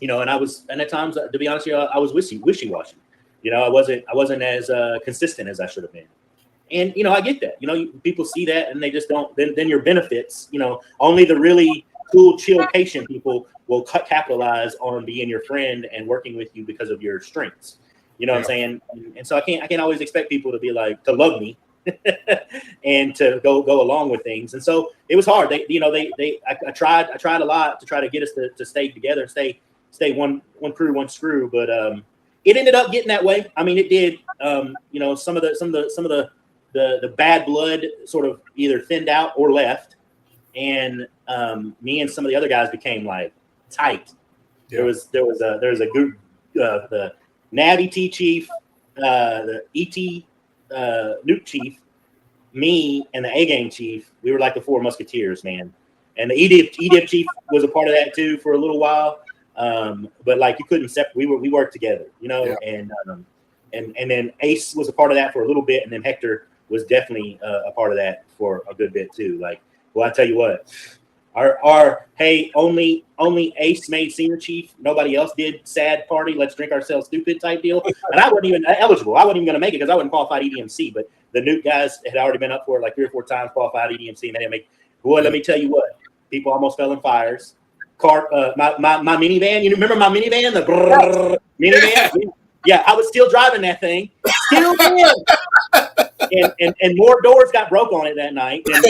at times, to be honest with you, I was wishy-washy. I wasn't as consistent as I should have been. And, I get that, people see that and they just don't, then your benefits, only the really cool, chill, patient people will capitalize on being your friend and working with you because of your strengths. You know what I'm saying? And so I can't always expect people to be like, to love me and to go along with things. And so it was hard. I tried a lot to try to get us to stay together, stay one crew, one screw. But it ended up getting that way. I mean, it did. Some of the bad blood sort of either thinned out or left, and me and some of the other guys became like tight. Yeah. There was a group, the NAVT chief, the ET Nuke chief, me, and the A game chief. We were like the four musketeers, man. And the EDIP chief was a part of that too for a little while. But like you couldn't separate. We worked together, yeah. And then Ace was a part of that for a little bit, and then Hector was definitely a part of that for a good bit too. Like, well, I tell you what, our hey, only Ace made senior chief, nobody else did. Sad party, let's drink ourselves stupid type deal. And I wasn't even eligible. I wasn't even going to make it because I wasn't qualified EDMC. But the Nuke guys had already been up for it like 3 or 4 times, qualified EDMC, and they didn't make. Boy, let me tell you what, people almost fell in fires. My minivan. You remember my minivan? The brrr, minivan. Yeah, I was still driving that thing. Still did. And more doors got broke on it that night. And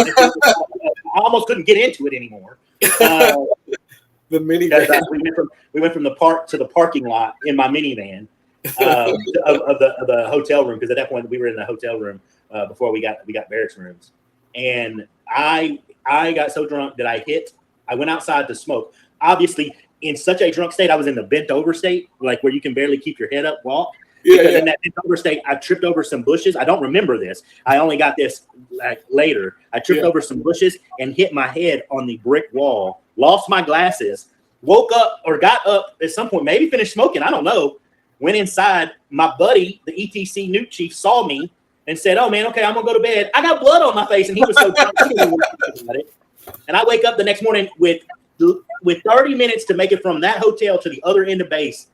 I almost couldn't get into it anymore. The minivan. We went from the park to the parking lot in my minivan of the hotel room, because at that point we were in the hotel room before we got barracks rooms. And I got so drunk that I went outside to smoke. Obviously, in such a drunk state, I was in the bent over state, like where you can barely keep your head up, walk. Because in that bent over state, I tripped over some bushes. I don't remember this. I only got this like later. I tripped over some bushes and hit my head on the brick wall, lost my glasses, woke up or got up at some point, maybe finished smoking. I don't know. Went inside. My buddy, the ETC Nuke chief, saw me and said, "Oh man, okay, I'm gonna go to bed." I got blood on my face, and he was so drunk. And I wake up the next morning with 30 minutes to make it from that hotel to the other end of base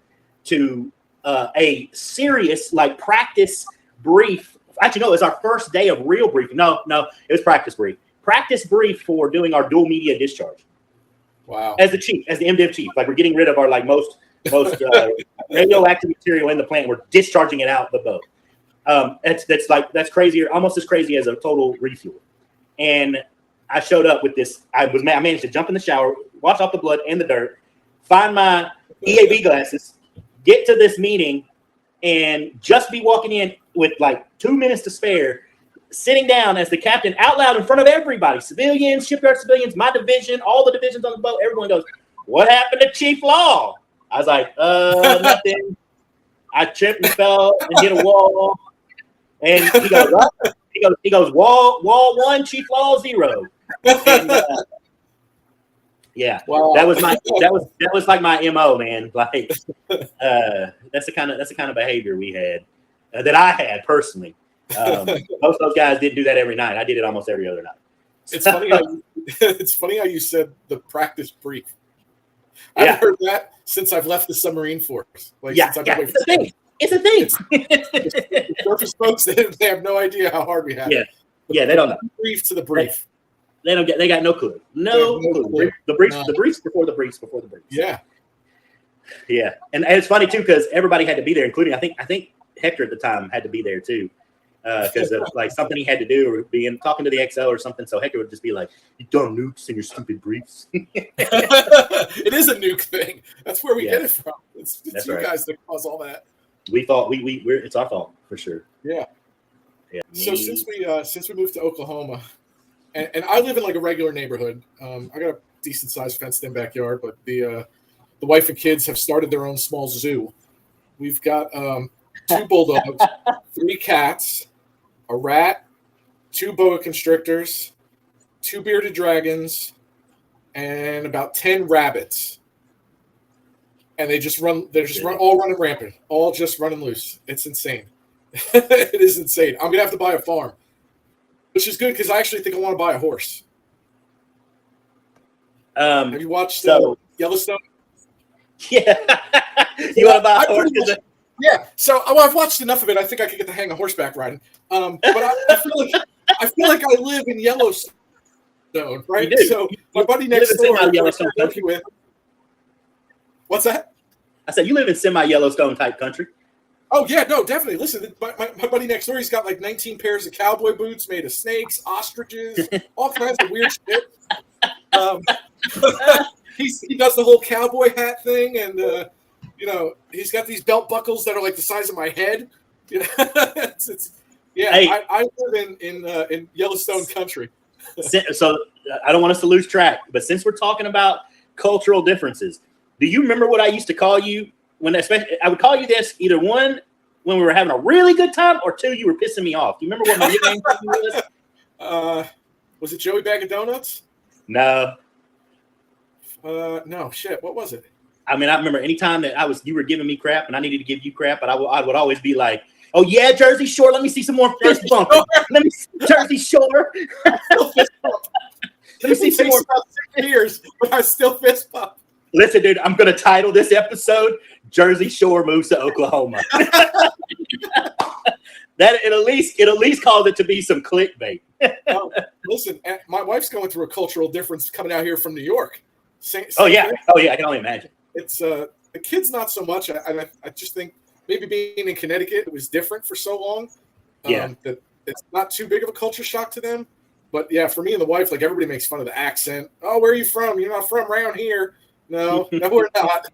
to a serious like practice brief. Actually, no, it's our first day of real briefing. No, it was practice brief. Practice brief for doing our dual media discharge. Wow. As the chief, as the MDiv chief, like we're getting rid of our like most radioactive material in the plant. We're discharging it out the boat. That's crazier, almost as crazy as a total refuel. And I showed up with this. I managed to jump in the shower, wash off the blood and the dirt, find my EAB glasses, get to this meeting, and just be walking in with like 2 minutes to spare, sitting down as the captain out loud in front of everybody, civilians, shipyard civilians, my division, all the divisions on the boat. Everyone goes, "What happened to Chief Law?" I was like, nothing. I tripped and fell and hit a wall. And he goes, "What?" He goes, wall 1, Chief Law 0. And, yeah, wow. that was like my MO, man. Like that's the kind of behavior we had, that I had personally. Most of those guys didn't do that every night. I did it almost every other night. It's funny how you said the practice brief. I've heard that since I've left the submarine force. It's a thing. It's a thing. Surface folks, they have no idea how hard we have. Yeah, they don't know. Brief to the brief. They got no clue. No clue. The briefs before the briefs. Yeah. Yeah. And it's funny too, because everybody had to be there, including I think Hector at the time had to be there too. Because of like something he had to do, or talking to the XO or something. So Hector would just be like, "You dumb nukes and your stupid briefs." It is a nuke thing. That's where we get it from. It's you right. guys that cause all that. We thought we're it's our fault for sure. Yeah. So since we moved to Oklahoma, and I live in like a regular neighborhood, I got a decent sized fenced in backyard, but the wife and kids have started their own small zoo We've got 2 bulldogs, 3 cats, a rat, 2 boa constrictors, 2 bearded dragons, and about 10 rabbits. And they just run. They're just all running rampant, all just running loose. It's insane. It is insane. I'm gonna have to buy a farm, which is good because I actually think I want to buy a horse. Have you watched Yellowstone? Yeah. You want to buy a horse? Yeah. So I've watched enough of it. I think I could get the hang of horseback riding. But I feel like I live in Yellowstone, right? So my buddy next door, Yellowstone Country. With. What's that? I said you live in semi-Yellowstone type country. Oh yeah, no, definitely. Listen, my buddy next door, he's got like 19 pairs of cowboy boots made of snakes, ostriches, all kinds of weird shit. He does the whole cowboy hat thing, and he's got these belt buckles that are like the size of my head. You know, I live in Yellowstone Country. So I don't want us to lose track, but since we're talking about cultural differences, do you remember what I used to call you I would call you this either one when we were having a really good time, or 2 you were pissing me off. Do you remember what my nickname was? Was it Joey Bag of Donuts? No. No, shit. What was it? I mean, I remember anytime that you were giving me crap and I needed to give you crap, but I would always be like, "Oh yeah, Jersey Shore. Let me see some more fist bump. Let me see Jersey Shore. Let me see some more." 6 years, but I still fist bump. Listen, dude, I'm going to title this episode "Jersey Shore Moves to Oklahoma." That it at least cause it to be some clickbait. Listen, my wife's going through a cultural difference coming out here from New York. Same yeah, I can only imagine. It's the kids not so much. I just think maybe being in Connecticut, it was different for so long. That it's not too big of a culture shock to them. But yeah, for me and the wife, like everybody makes fun of the accent. Oh, where are you from? You're not from around here. No, we're not.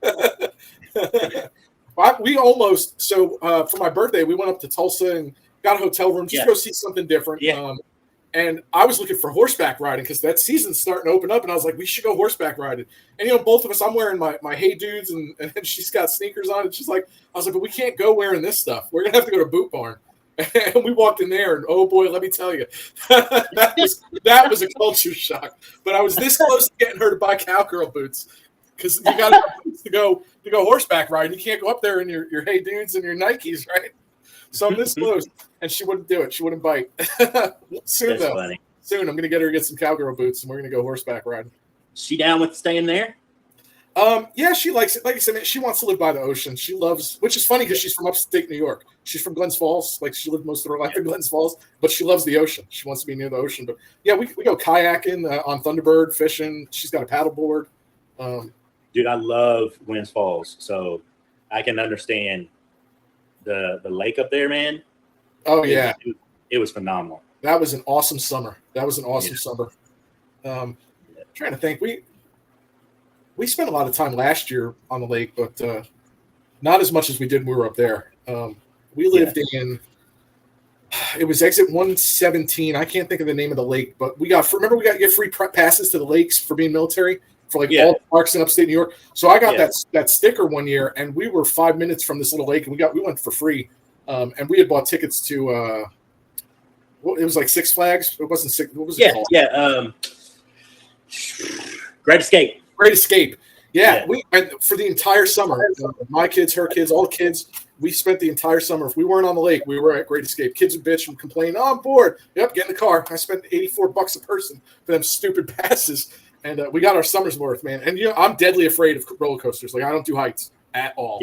We almost for my birthday, we went up to Tulsa and got a hotel room just to go see something different. Yeah. And I was looking for horseback riding because that season's starting to open up, and I was like, we should go horseback riding. And both of us, I'm wearing my Hey Dudes, and she's got sneakers on. And she's like, I was like, but we can't go wearing this stuff. We're gonna have to go to Boot Barn. And we walked in there, and oh boy, let me tell you, that was a culture shock. But I was this close to getting her to buy cowgirl boots. Because you got to go horseback riding. You can't go up there in your Hey Dudes and your Nikes, right? So I'm this close, and she wouldn't do it. She wouldn't bite. Soon though, funny. Soon I'm going to get her to get some cowgirl boots, and we're going to go horseback riding. She down with staying there? Yeah, she likes it. Like I said, man, she wants to live by the ocean. She loves, which is funny because she's from upstate New York. She's from Glens Falls. Like she lived most of her life in Glens Falls, but she loves the ocean. She wants to be near the ocean. But yeah, we go kayaking on Thunderbird, fishing. She's got a paddleboard. Dude, I love Glens Falls, so I can understand the lake up there, man. Oh yeah, it was phenomenal. That was an awesome summer. Summer. Trying to think, we spent a lot of time last year on the lake, but not as much as we did when we were up there. We lived in. It was exit 117. I can't think of the name of the lake, but we got free passes to the lakes for being military. For all the parks in upstate New York. So I got that sticker one year, and we were 5 minutes from this little lake, and we went for free. And we had bought tickets to it was like Six Flags. It wasn't Six. What was it called? Yeah. Great Escape. Yeah. We went for the entire summer. My kids, her kids, all the kids. We spent the entire summer. If we weren't on the lake, we were at Great Escape. Kids would bitch and complain. Oh, I'm bored. Yep, get in the car. I spent $84 a person for them stupid passes. And we got our summer's worth, man. And I'm deadly afraid of roller coasters. Like I don't do heights at all.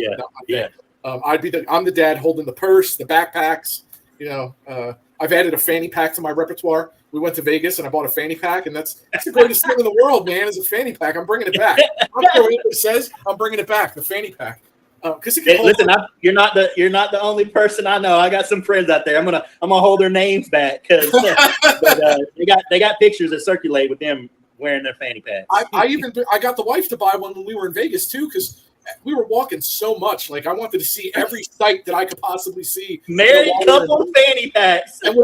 Yeah. I'm the dad holding the purse, the backpacks. I've added a fanny pack to my repertoire. We went to Vegas and I bought a fanny pack, and that's the greatest thing in the world, man. Is a fanny pack. I'm bringing it back. I don't care what anybody says. I'm bringing it back. The fanny pack. Listen, you're not the only person I know. I got some friends out there. I'm gonna hold their names back because they got pictures that circulate with them wearing their fanny pack. I got the wife to buy one when we were in Vegas too, because we were walking so much. Like I wanted to see every site that I could possibly see. Married couple fanny packs. And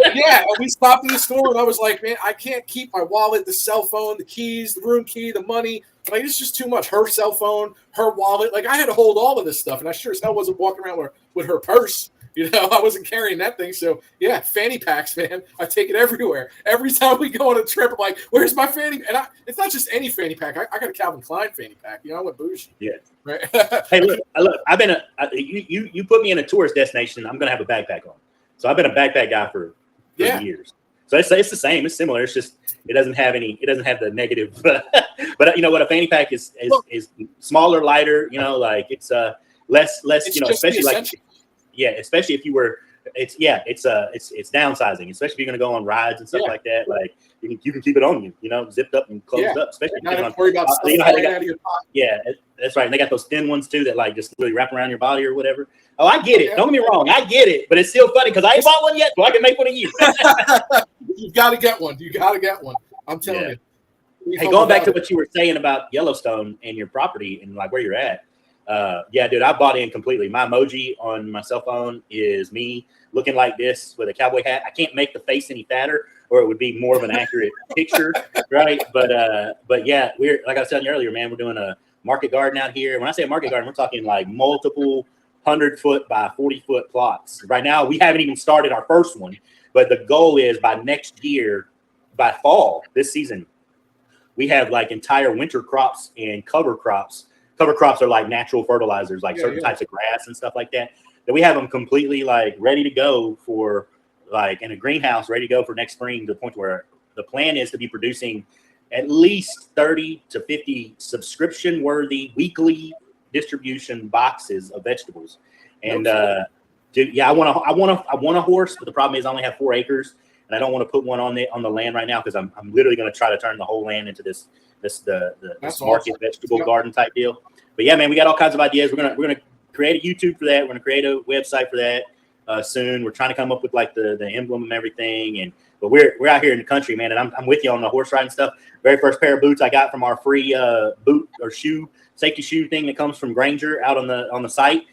we stopped in the store, and I was like, man, I can't keep my wallet, the cell phone, the keys, the room key, the money, Like, it's just too much. Her cell phone, her wallet. Like, I had to hold all of this stuff, and I sure as hell wasn't walking around with her purse. You know, I wasn't carrying that thing. So, yeah, fanny packs, man. I take it everywhere. Every time we go on a trip, I'm like, where's my fanny? And it's not just any fanny pack. I got a Calvin Klein fanny pack. You know, I went bougie. Yeah. Right. Hey, look. I've been you put me in a tourist destination, I'm gonna have a backpack on. So I've been a backpack guy for years. So it's the same. It's similar. It's just it doesn't have the negative. But you know what? A fanny pack is smaller, lighter. You know, like it's less. You know, especially like. Yeah, especially if you were, it's downsizing, especially if you're going to go on rides and stuff like that. Like you can keep it on you, you know, zipped up and closed up. Especially not have to worry about stuff out of your pocket. Yeah, that's right. And they got those thin ones too that like just really wrap around your body or whatever. Oh, I get it. Yeah. Don't get me wrong, I get it, but it's still funny because I ain't bought one yet, so I can make one of you. You got to get one. I'm telling you. Hey, going back to what you were saying about Yellowstone and your property and like where you're at. Yeah, dude, I bought in completely. My emoji on my cell phone is me looking like this with a cowboy hat. I can't make the face any fatter, or it would be more of an accurate picture, right? But yeah, we're like I was telling you earlier, man. We're doing a market garden out here. When I say a market garden, we're talking like multiple 100-foot by 40-foot plots. Right now, we haven't even started our first one, but the goal is by next year, by fall this season, we have like entire winter crops and cover crops. Cover crops are like natural fertilizers, like certain types of grass and stuff like that. That we have them completely like ready to go for like in a greenhouse, ready to go for next spring to the point where the plan is to be producing at least 30 to 50 subscription worthy weekly distribution boxes of vegetables. And dude, yeah, I want a horse, but the problem is I only have 4 acres and I don't want to put one on the land right now because I'm literally going to try to turn the whole land into this market vegetable garden type deal. But yeah, man, we got all kinds of ideas. We're gonna create a YouTube for that. We're gonna create a website for that soon. We're trying to come up with like the emblem and everything. But we're out here in the country, man, and I'm with you on the horse riding stuff. Very first pair of boots I got from our free boot or safety shoe thing that comes from Granger out on the site.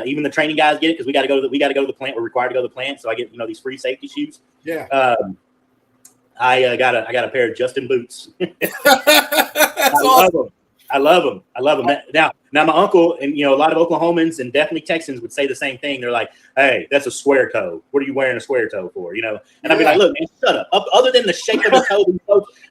Even the training guys get it because we got to go to the plant. We're required to go to the plant, so I get these free safety shoes. Yeah. I got a pair of Justin boots. I love them. Now my uncle and a lot of Oklahomans and definitely Texans would say the same thing. They're like, "Hey, that's a square toe. What are you wearing a square toe for?" And I'd be like, "Look, man, shut up. Other than the shape of the toe, these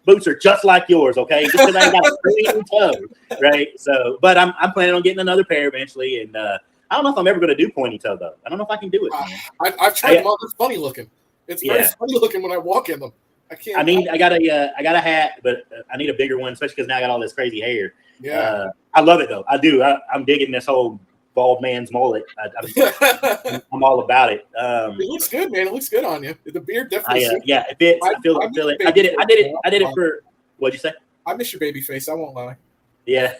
boots are just like yours, okay? Just because I ain't got a green toe, right?" So, but I'm planning on getting another pair eventually, and I don't know if I'm ever going to do pointy toe though. I don't know if I can do it. I've tried them all. They're funny looking. It's very funny looking when I walk in them. I can't. I got a hat, but I need a bigger one, especially because now I got all this crazy hair. Yeah, I love it though. I do. I'm digging this whole bald man's mullet. I'm all about it. It looks good, man. It looks good on you. The beard definitely. It fits. I feel it. I did it for. What'd you say? I miss your baby face. I won't lie. Yeah.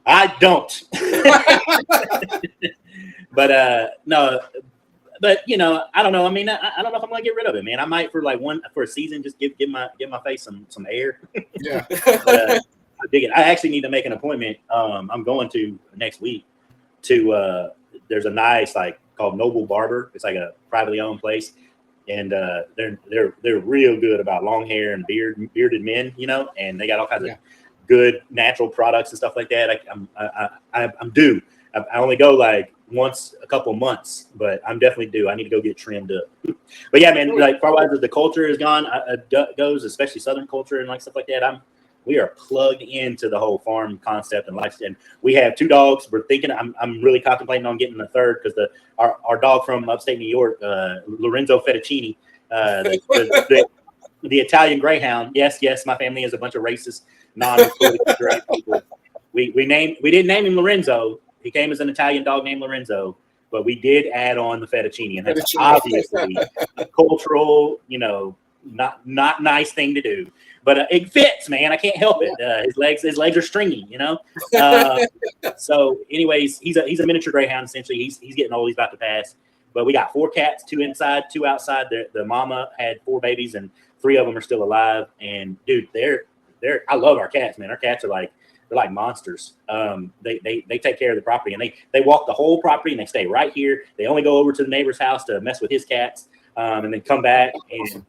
I don't. But no. But I don't know. I mean, I don't know if I'm gonna get rid of it, man. I might for a season just give my face some air. Yeah. I dig it. I actually need to make an appointment. I'm going to next week to there's a nice called Noble Barber. It's like a privately owned place, and they're real good about long hair and bearded men, and they got all kinds of good natural products and stuff like that. I'm due. I only go once a couple months, but I'm definitely due. I need to go get trimmed up. But yeah, man, far as the culture is gone, goes, especially Southern culture and stuff like that. We are plugged into the whole farm concept and lifestyle. And we have 2 dogs. We're thinking. I'm really contemplating on getting a third because our dog from upstate New York, Lorenzo Fettuccini, the Italian Greyhound. Yes, my family is a bunch of racist, non-politically correct people. We didn't name him Lorenzo. He came as an Italian dog named Lorenzo, but we did add on the fettuccine, and that's obviously a cultural, not nice thing to do. But it fits, man. I can't help it. His legs are stringy, So, anyways, he's a miniature greyhound. Essentially, he's getting old. He's about to pass. But we got 4 cats, 2 inside, 2 outside. The mama had 4 babies, and 3 of them are still alive. And dude, I love our cats, man. Our cats are they're like monsters. They take care of the property, and they walk the whole property, and they stay right here. They only go over to the neighbor's house to mess with his cats, and then come back. And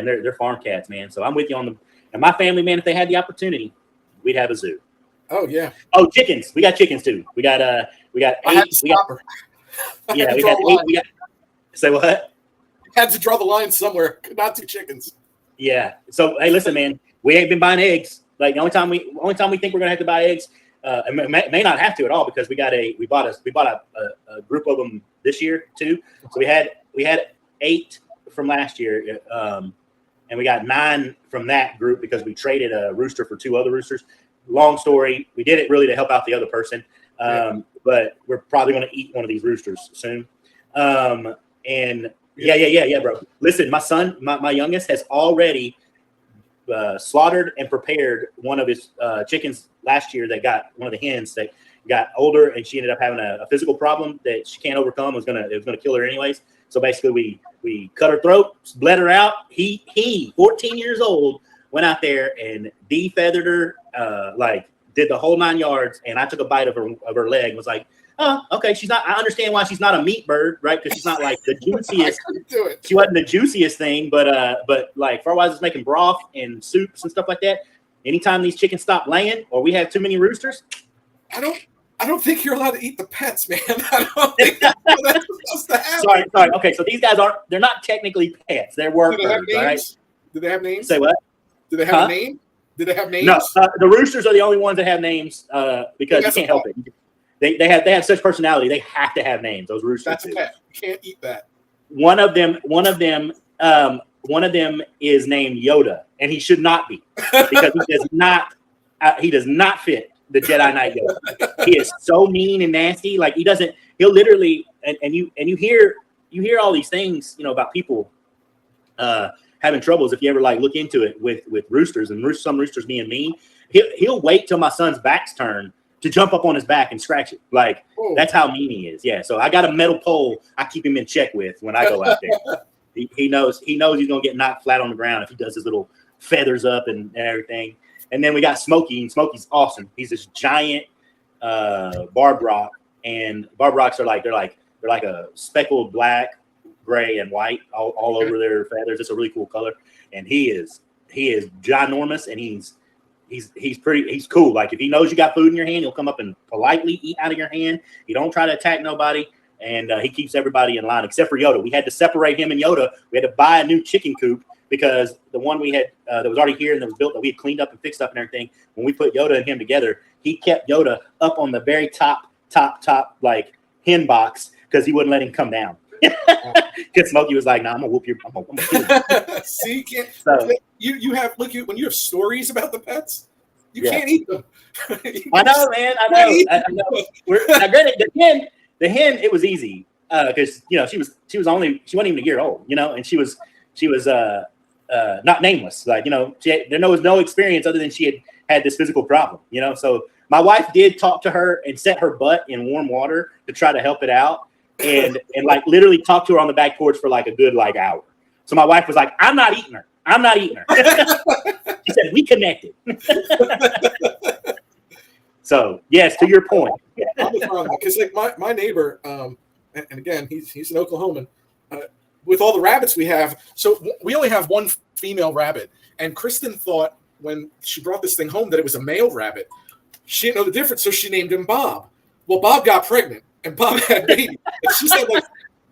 they're farm cats, man. So I'm with you on And my family, man, if they had the opportunity, we'd have a zoo. Oh yeah. Oh, chickens. We got chickens too. We got eight. We got, yeah, we had eight. We got. Say what? Had to draw the line somewhere. Could not do chickens. Yeah. So hey, listen, man, we ain't been buying eggs. Like the only time we think we're gonna have to buy eggs, and may not have to at all because we bought a group of them this year too. So we had 8 from last year, and we got 9 from that group because we traded a rooster for 2 other roosters. Long story. We did it really to help out the other person, but we're probably gonna eat one of these roosters soon. And yeah, bro. Listen, my son, my youngest, has already slaughtered and prepared one of his chickens last year. That got one of the hens that got older, and she ended up having a physical problem that she can't overcome. It was gonna kill her anyways. So basically, we cut her throat, bled her out. He 14 years old, went out there and defeathered her, did the whole 9 yards. And I took a bite of her leg. And was like, oh, okay. She's not. I understand why she's not a meat bird, right? Because she's not like the juiciest. I couldn't do it. She wasn't the juiciest thing, but like for a while, it's making broth and soups and stuff like that. Anytime these chickens stop laying or we have too many roosters, I don't think you're allowed to eat the pets, man. I don't think that's supposed to happen. Sorry. Okay, so these guys they're not technically pets. They're work birds, right? Do they have names? Say what? Do they have a name? Do they have names? No, the roosters are the only ones that have names because you can't help it. They have such personality. They have to have names. Those roosters. That's a pet. You can't eat that. One of them is named Yoda, and he should not be because he does not fit the Jedi Knight Yoda. He is so mean and nasty. Like he'll literally and you hear all these things, about people having troubles if you ever look into it with roosters and some roosters being mean. He'll wait till my son's back's turned to jump up on his back and scratch it. That's how mean he is. Yeah. So I got a metal pole I keep him in check with when I go out there. He knows he's gonna get knocked flat on the ground if he does his little feathers up and everything. And then we got Smokey, and Smokey's awesome. He's this giant barb rock, and barb rocks are they're like a speckled black, gray, and white all over their feathers. It's a really cool color, and he is ginormous, and he's cool. Like if he knows you got food in your hand, he'll come up and politely eat out of your hand. He don't try to attack nobody, and he keeps everybody in line except for Yoda. We had to separate him and Yoda. We had to buy a new chicken coop because the one we had that was already here and that was built that we had cleaned up and fixed up and everything. When we put Yoda and him together, he kept Yoda up on the very top hen box because he wouldn't let him come down. Because Smokey was like, "Nah, I'm gonna whoop your." I'm gonna kill you. See, you have when you have stories about the pets, you can't eat them. I know, man. I know. Now, granted, the hen, it was easy because she wasn't even a year old, and she was not nameless. There was no experience other than she had this physical problem, So my wife did talk to her and set her butt in warm water to try to help it out. And literally talked to her on the back porch for a good hour. So my wife was like, I'm not eating her. She said, we connected. So yes, to your point. Because my neighbor, and again, he's an Oklahoman, with all the rabbits we have. So we only have one female rabbit. And Kristen thought when she brought this thing home that it was a male rabbit. She didn't know the difference, so she named him Bob. Well, Bob got pregnant. And Bob had baby. And she said,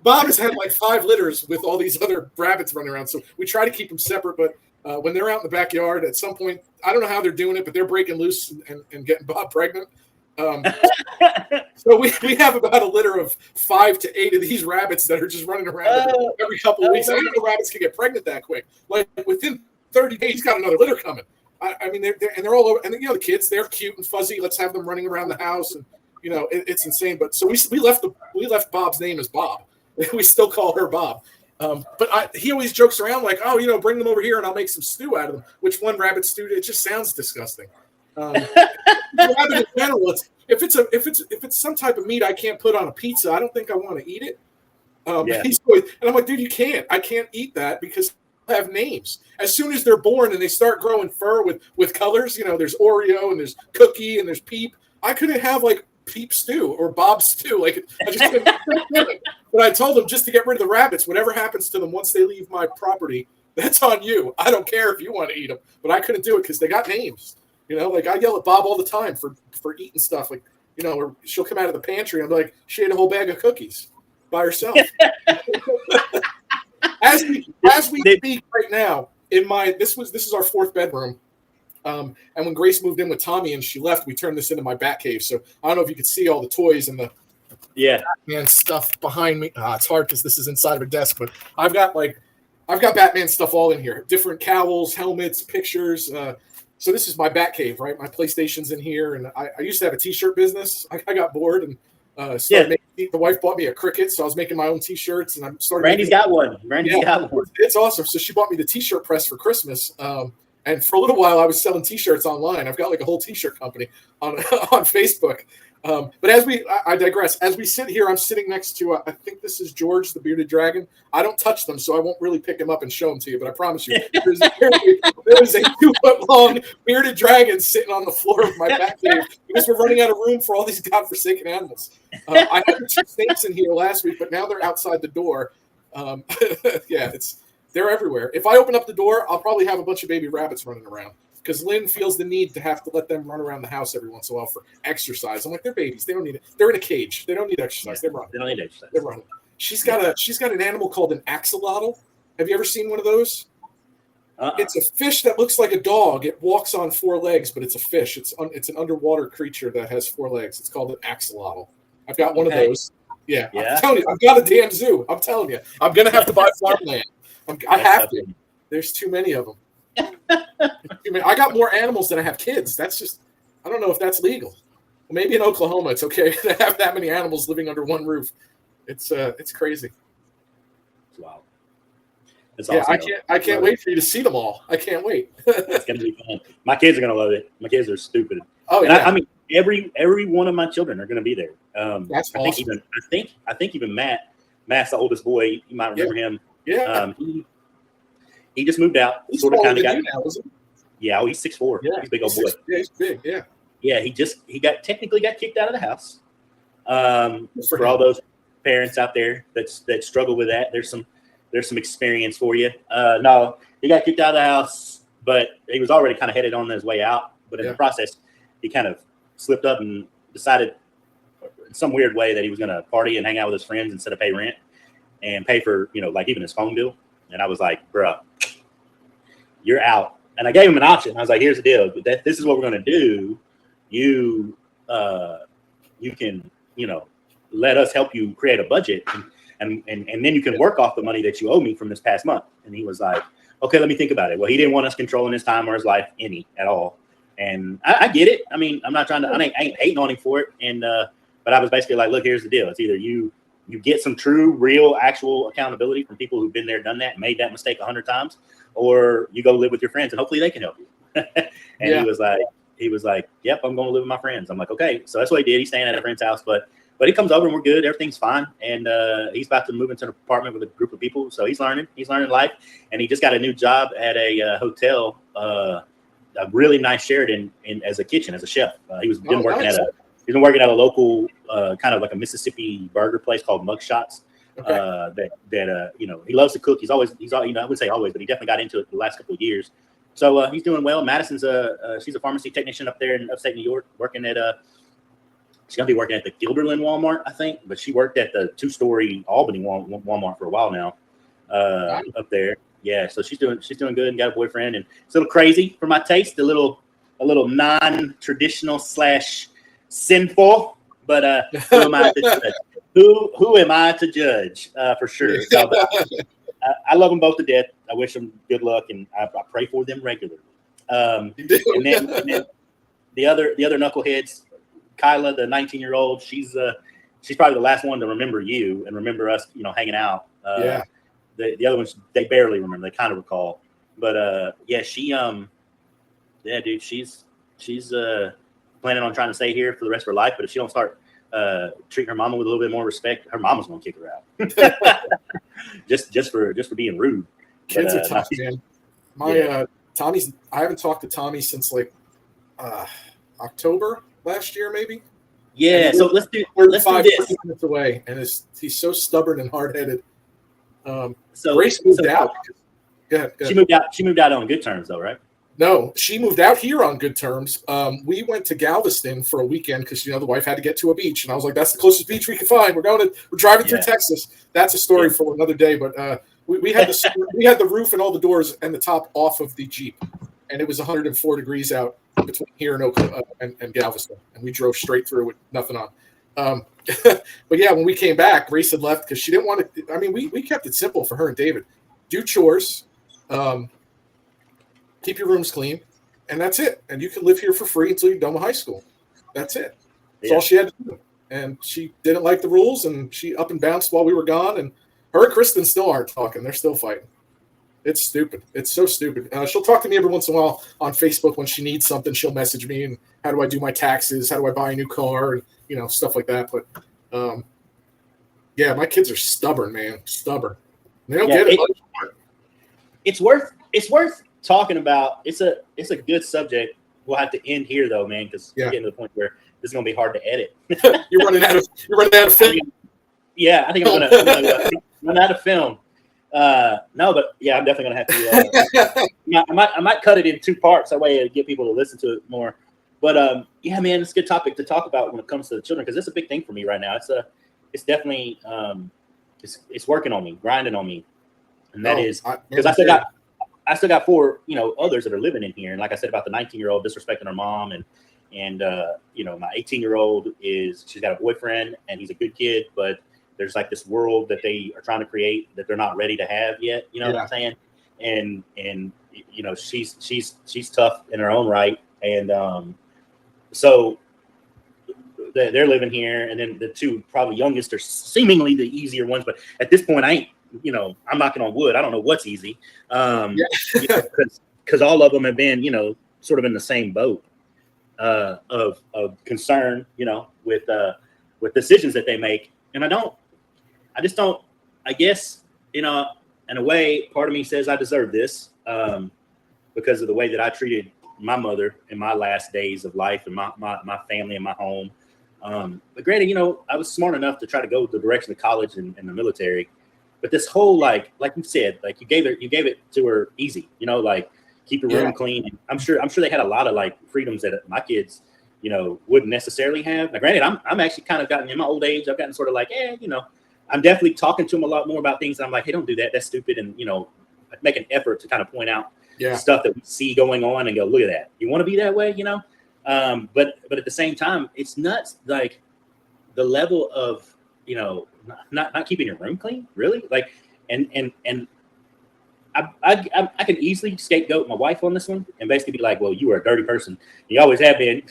Bob has had 5 litters with all these other rabbits running around. So we try to keep them separate. But when they're out in the backyard, at some point, I don't know how they're doing it, but they're breaking loose and getting Bob pregnant. So we have about a litter of 5 to 8 of these rabbits that are just running around every couple of weeks. I didn't know rabbits can get pregnant that quick. Within 30 days, he's got another litter coming. I mean, they're all over. And the kids, they're cute and fuzzy. Let's have them running around the house and. It's insane. But so we left Bob's name as Bob. We still call her Bob. But he always jokes around bring them over here and I'll make some stew out of them. Which one rabbit stew? It just sounds disgusting. Rabbit in general, if it's some type of meat I can't put on a pizza, I don't think I want to eat it. And I'm like, dude, you can't. I can't eat that because they have names. As soon as they're born and they start growing fur with colors, there's Oreo and there's Cookie and there's Peep. I couldn't have Peep stew or Bob stew. I just couldn't. But I told them just to get rid of the rabbits. Whatever happens to them once they leave my property, That's on you. I don't care if you want to eat them, but I couldn't do it because they got names. Like I yell at Bob all the time for eating stuff. Like, or she'll come out of the pantry. I'm like, she ate a whole bag of cookies by herself. as we speak right now, this is our fourth bedroom. And when Grace moved in with Tommy and she left, we turned this into my bat cave. So I don't know if you could see all the toys and the Batman stuff behind me. It's hard because this is inside of a desk, but I've got Batman stuff all in here. Different cowls, helmets, pictures. So this is my bat cave, right? My PlayStation's in here, and I used to have a T-shirt business. I got bored and the wife bought me a Cricut, so I was making my own T-shirts, and I'm starting. Randy's got one. It's awesome. So she bought me the T-shirt press for Christmas. And for a little while, I was selling T-shirts online. I've got like a whole T-shirt company on Facebook. But I digress. As we sit here, I'm sitting next to, I think this is George, the bearded dragon. I don't touch them, so I won't really pick him up and show them to you. But I promise you, there's a 2-foot-long bearded dragon sitting on the floor of my back cave because we're running out of room for all these godforsaken animals. I had 2 snakes in here last week, but now they're outside the door. They're everywhere. If I open up the door, I'll probably have a bunch of baby rabbits running around because Lynn feels the need to have to let them run around the house every once in a while for exercise. I'm like, they're babies. They don't need it. They're in a cage. They don't need exercise. They're running. They don't need exercise. They're running. She's got an animal called an axolotl. Have you ever seen one of those? It's a fish that looks like a dog. It walks on 4 legs, but it's a fish. It's an underwater creature that has 4 legs. It's called an axolotl. I've got one of those. Yeah. I'm telling you, I've got a damn zoo. I'm telling you. I'm going to have to buy farmland. I have to. There's too many of them. I got more animals than I have kids. That's just, I don't know if that's legal. Well, maybe in Oklahoma it's okay to have that many animals living under one roof. It's crazy. It's wild. I can't wait for you to see them all. I can't wait. It's gonna be fun. My kids are gonna love it. My kids are stupid. Oh yeah. I mean, every one of my children are gonna be there. That's awesome. I think even Matt's the oldest boy. You might remember him. Yeah. He just moved out. He's sort of kind of got. Now, he's 6'4". Yeah. He's a big old boy. He's big. Yeah. Yeah. He got kicked out of the house. For all those parents out there that struggle with that, there's some experience for you. No, he got kicked out of the house, but he was already kind of headed on his way out. But in the process, he kind of slipped up and decided in some weird way that he was going to party and hang out with his friends instead of pay rent and pay for, like even his phone bill. And I was like, bro, you're out. And I gave him an option. I was like, here's the deal. This is what we're going to do. You can, let us help you create a budget and then you can work off the money that you owe me from this past month. And he was like, okay, let me think about it. Well, he didn't want us controlling his time or his life at all. And I get it. I mean, I'm not trying to, I ain't hating on him for it. And, but I was basically like, look, here's the deal. It's either you get some true, real, actual accountability from people who've been there, done that, made that mistake 100 times, or you go live with your friends and hopefully they can help you. And he was like, yep, I'm going to live with my friends. I'm like, okay. So that's what he did. He's staying at a friend's house, but he comes over and we're good. Everything's fine. And he's about to move into an apartment with a group of people. So he's learning life. And he just got a new job at a hotel, a really nice Sheraton as a kitchen, as a chef. He's been working at a local kind of like a Mississippi burger place called Mugshots. Okay. He loves to cook. He's I wouldn't say always, but he definitely got into it the last couple of years. So he's doing well. Madison's she's a pharmacy technician up there in upstate New York, working at she's gonna be working at the Gilderland Walmart, I think, but she worked at the 2-story Albany Walmart for a while now, up there. Yeah, so she's doing good and got a boyfriend, and it's a little crazy for my taste, a little non-traditional / sinful, but who am I to judge? Who am I to judge? For sure. So, I love them both to death. I wish them good luck, and I pray for them regularly. And then the other knuckleheads, Kyla, the 19-year-old, she's probably the last one to remember you and remember us, hanging out. The other ones, they barely remember. They kind of recall, but dude, she's planning on trying to stay here for the rest of her life. But if she don't start treating her mama with a little bit more respect, her mama's gonna kick her out. just for being rude. Kids are tough, man. Tommy's. I haven't talked to Tommy since like October last year, maybe. Yeah. So let's do this. Minutes away, and he's so stubborn and hard headed. So Grace moved out. Go ahead. She moved out on good terms, though, right? No, she moved out here on good terms. We went to Galveston for a weekend because the wife had to get to a beach, and I was like, "That's the closest beach we can find. We're driving through Texas." That's a story for another day. But we had the roof and all the doors and the top off of the Jeep, and it was 104 degrees out between here and Galveston, and we drove straight through with nothing on. But yeah, when we came back, Grace had left because she didn't want to. I mean, we kept it simple for her and David: do chores. Keep your rooms clean, and that's it. And you can live here for free until you're done with high school. That's it. That's all she had to do. And she didn't like the rules, and she up and bounced while we were gone. And her and Kristen still aren't talking. They're still fighting. It's stupid. It's so stupid. She'll talk to me every once in a while on Facebook when she needs something. She'll message me, and how do I do my taxes? How do I buy a new car? And, stuff like that. But, yeah, my kids are stubborn, man. Stubborn. They don't get it. It's worth talking about. It's a good subject. We'll have to end here though, man, because we're getting to the point where this is gonna be hard to edit. You're running out of film. Yeah, I think I'm gonna run out of film. No, but yeah, I'm definitely gonna have to. I might cut it in 2 parts. That way, it'll get people to listen to it more. But yeah, man, it's a good topic to talk about when it comes to the children because it's a big thing for me right now. It's definitely it's working on me, grinding on me, and that is because I still got 4, others that are living in here. And like I said about the 19-year-old disrespecting her mom and my 18-year-old she's got a boyfriend and he's a good kid, but there's like this world that they are trying to create that they're not ready to have yet. You know what I'm saying? And she's tough in her own right. And so they're living here. And then the 2 probably youngest are seemingly the easier ones. But at this point, I'm knocking on wood. I don't know what's easy. Because all of them have been, sort of in the same boat of concern, with decisions that they make. And I guess, in a way, part of me says I deserve this because of the way that I treated my mother in my last days of life and my family and my home. But granted, I was smart enough to try to go the direction of college and the military. But this whole like you said, like you gave it to her easy, like keep your room clean. And I'm sure they had a lot of like freedoms that my kids, wouldn't necessarily have. Now, granted, I'm actually kind of gotten in my old age. I've gotten sort of like, I'm definitely talking to them a lot more about things. I'm like, hey, don't do that. That's stupid. And make an effort to kind of point out stuff that we see going on and go, look at that. You want to be that way, But at the same time, it's nuts. Like the level of not keeping your room clean, really. Like, and I can easily scapegoat my wife on this one and basically be like, well, you are a dirty person. You always have been.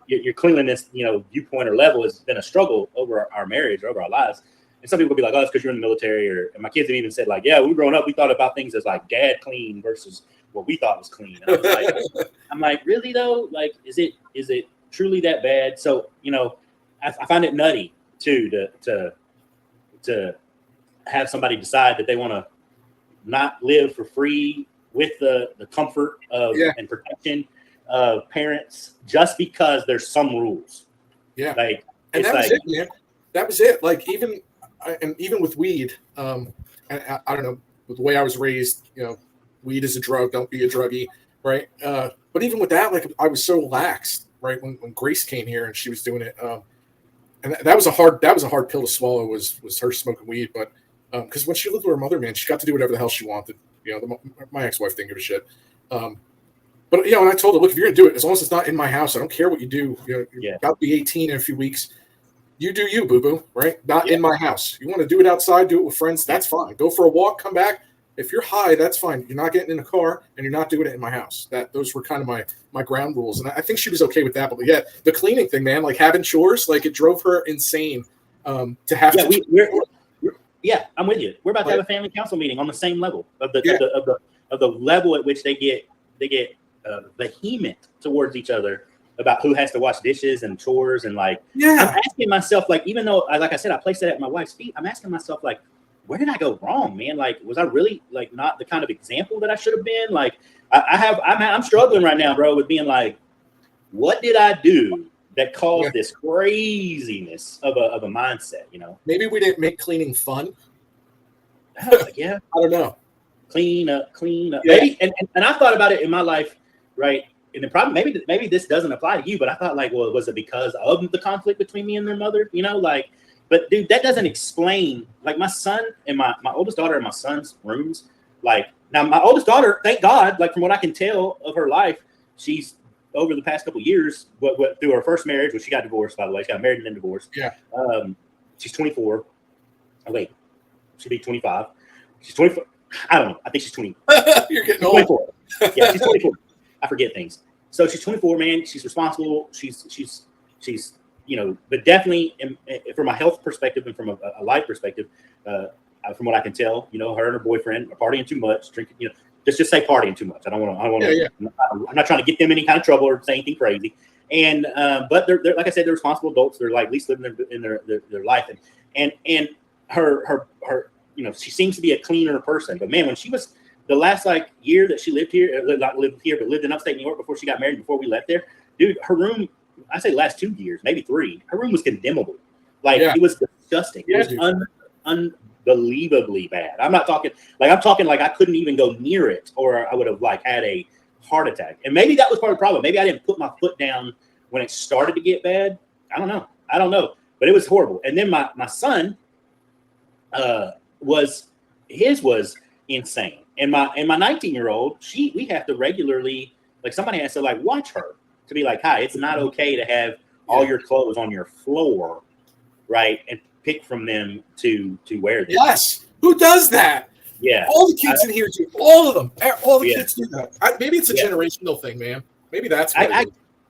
Your cleanliness, viewpoint or level has been a struggle over our marriage, or over our lives. And some people will be like, oh, it's because you're in the military. And my kids have even said like, yeah, when we were growing up, we thought about things as like dad clean versus what we thought was clean. And I was like, I'm like, really though? Like, is it truly that bad? So, I find it nutty too to have somebody decide that they want to not live for free with the comfort of and protection of parents just because there's some rules. Yeah, like and that was it, man. That was it. Like even with weed, and I don't know, with the way I was raised, weed is a drug. Don't be a druggie, right? But even with that, like I was so lax, right? When Grace came here and she was doing it. And that was a hard pill to swallow was her smoking weed. But because when she lived with her mother, man, she got to do whatever the hell she wanted. My ex-wife didn't give a shit. But and I told her, look, if you're gonna do it, as long as it's not in my house, I don't care what you do. You're about to be 18 in a few weeks. You do you, boo-boo, right? Not in my house. You want to do it outside, do it with friends, that's fine. Go for a walk, come back. If you're high, that's fine. You're not getting in a car, and you're not doing it in my house. Those were kind of my ground rules, and I think she was okay with that. But yeah, the cleaning thing, man, like having chores, like it drove her insane to have to. I'm with you. We're about to have a family council meeting on the same level of the level at which they get vehement towards each other about who has to wash dishes and chores and I'm asking myself, like, even though like I said, I placed it at my wife's feet, I'm asking myself, like, where did I go wrong, man? Like, was I really like not the kind of example that I should have been? Like, I'm struggling right now, bro, with being like, what did I do that caused this craziness of a mindset? Maybe we didn't make cleaning fun. Yeah, I don't know. clean up. Yeah. Maybe, and I thought about it in my life, right? And the problem, maybe this doesn't apply to you, but I thought like, well, was it because of the conflict between me and their mother? You know, like, but dude, that doesn't explain. Like my son and my oldest daughter and my son's rooms. Like now, my oldest daughter, thank God, like from what I can tell of her life, she's over the past couple of years, what through her first marriage, which she got divorced, by the way, she got married and then divorced. Yeah. She's 24. Oh wait, she'd be 25. She's 24. I don't know. I think she's 20. You're getting she's old. 24. Yeah, she's 24. I forget things. So she's 24, man. She's responsible. She's you know, but definitely from a health perspective and from a life perspective, from what I can tell, you know, her and her boyfriend are partying too much, drinking, you know, just say partying too much. I don't want to. Yeah. I'm not trying to get them in any kind of trouble or say anything crazy. And but they're like I said, they're responsible adults. They're like at least living in their life. And her you know, she seems to be a cleaner person. But man, when she was the last like year that she lived here, not lived here, but lived in upstate New York before she got married, before we left there, dude, her room, I say last 2 years, maybe 3, her room was condemnable. Like it was disgusting. It was unbelievably bad. I'm talking like I couldn't even go near it, or I would have like had a heart attack. And maybe that was part of the problem. Maybe I didn't put my foot down when it started to get bad. I don't know. But it was horrible. And then my son was insane. And my 19-year-old, we have to regularly, like somebody has to like watch her to be like, hi, it's not okay to have all your clothes on your floor, right? And pick from them to wear them. Yes. Who does that? Yeah. All the kids in here do. All of them. All the kids do that. Maybe it's a generational thing, man. Maybe that's what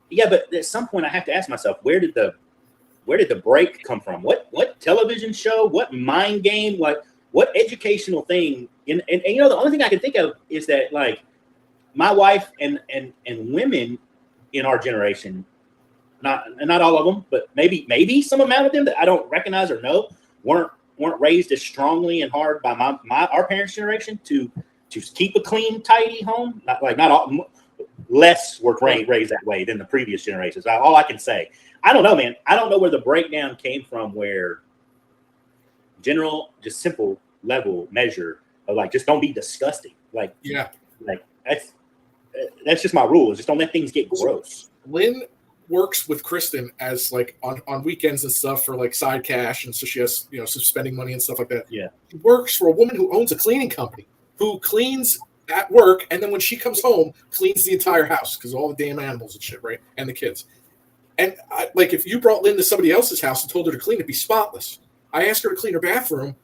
yeah, but at some point I have to ask myself, where did the break come from? What television show? What mind game? What educational thing? And you know, the only thing I can think of is that like my wife and women in our generation, not all of them, but maybe some amount of them that I don't recognize or know, weren't raised as strongly and hard by our parents' generation to keep a clean, tidy home. Not all, less were raised that way than the previous generations. All I can say. I don't know, man. I don't know where the breakdown came from, where general, just simple level measure of like, just don't be disgusting. Like that's just my rule. Just don't let things get gross. Lynn works with Kristen as like on weekends and stuff for like side cash, and so she has, you know, some spending money and stuff like that. Yeah. She works for a woman who owns a cleaning company, who cleans at work, and then when she comes home, cleans the entire house because all the damn animals and shit, right? And the kids. And like if you brought Lynn to somebody else's house and told her to clean, it'd be spotless. I asked her to clean her bathroom,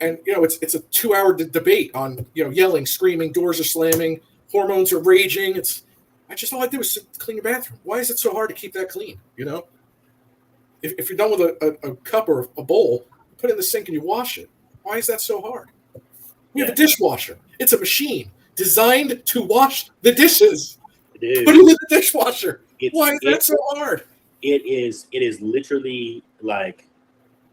and you know, it's a 2-hour debate on, you know, yelling, screaming, doors are slamming, hormones are raging. I just all I did was clean your bathroom. Why is it so hard to keep that clean? You know, if you're done with a cup or a bowl, put it in the sink and you wash it. Why is that so hard? We have a dishwasher. It's a machine designed to wash the dishes. Dude, put it in the dishwasher. Why is that so hard? It is literally like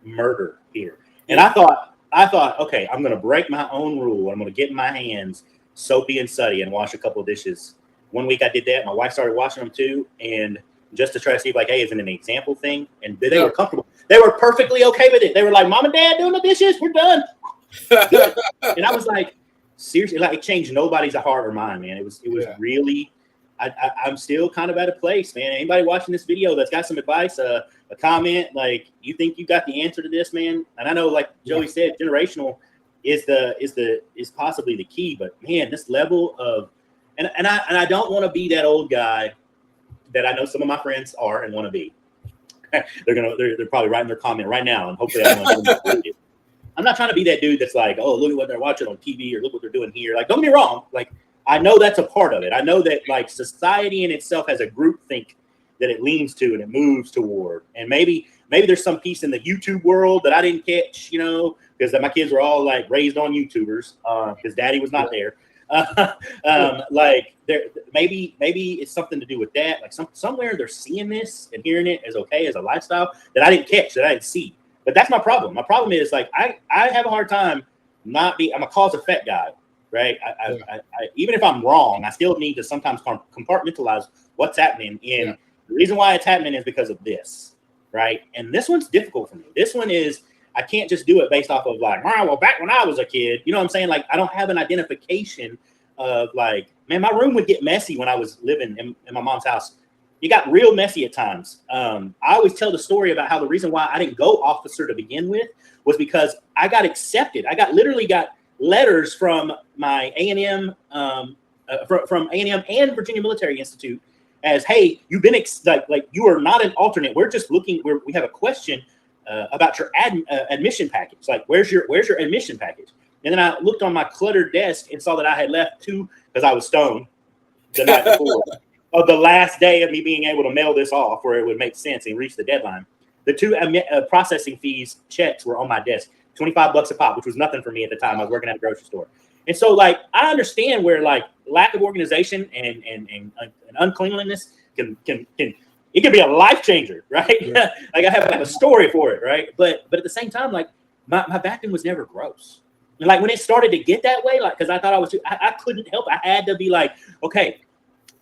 murder here. And I thought, okay, I'm going to break my own rule. I'm going to get in my hands soapy and sooty and wash a couple of dishes. One week I did that. My wife started washing them too. And just to try to see like, hey, is it an example thing? And they were comfortable. They were perfectly okay with it. They were like, Mom and Dad doing the dishes. We're done. And I was like, seriously, like it changed nobody's heart or mind, man. It was really, I'm still kind of at a place, man. Anybody watching this video that's got some advice, a comment, like you think you got the answer to this, man. And I know, like Joey said, generational is possibly the key, but man, this level of, and I don't want to be that old guy that I know some of my friends are and want to be. They're probably writing their comment right now, and hopefully I'm not trying to be that dude that's like, oh, look at what they're watching on TV or look what they're doing here. Like, don't get me wrong. Like, I know that's a part of it. I know that like society in itself has a group think that it leans to and it moves toward. And maybe there's some piece in the YouTube world that I didn't catch, you know, because my kids were all like raised on YouTubers because daddy was not there. Like there, maybe it's something to do with that. Like somewhere they're seeing this and hearing it as okay as a lifestyle that I didn't catch, that I didn't see. But that's my problem. My problem is like I have a hard time I'm a cause effect guy, right? I even if I'm wrong, I still need to sometimes compartmentalize what's happening. And the reason why it's happening is because of this, right? And this one's difficult for me. This one is I can't just do it based off of like, well, back when I was a kid, you know what I'm saying? Like, I don't have an identification of like, man, my room would get messy when I was living in my mom's house. It got real messy at times. I always tell the story about how the reason why I didn't go officer to begin with was because I got accepted. I literally got letters from my A&M, from A&M and Virginia Military Institute as, hey, you've been like you are not an alternate. We're just looking. We have a question about your admission package. Like, where's your admission package? And then I looked on my cluttered desk and saw that I had left two, because I was stoned the night before, of the last day of me being able to mail this off where it would make sense and reach the deadline. The two processing fees checks were on my desk, $25 a pop, which was nothing for me at the time. I was working at a grocery store. And so, like, I understand where, like, lack of organization and uncleanliness can it can be a life changer, right? Yeah. Like, I have a story for it, right? But at the same time, like, my bathroom was never gross. And like, when it started to get that way, like, because I thought I couldn't help it. I had to be like, okay,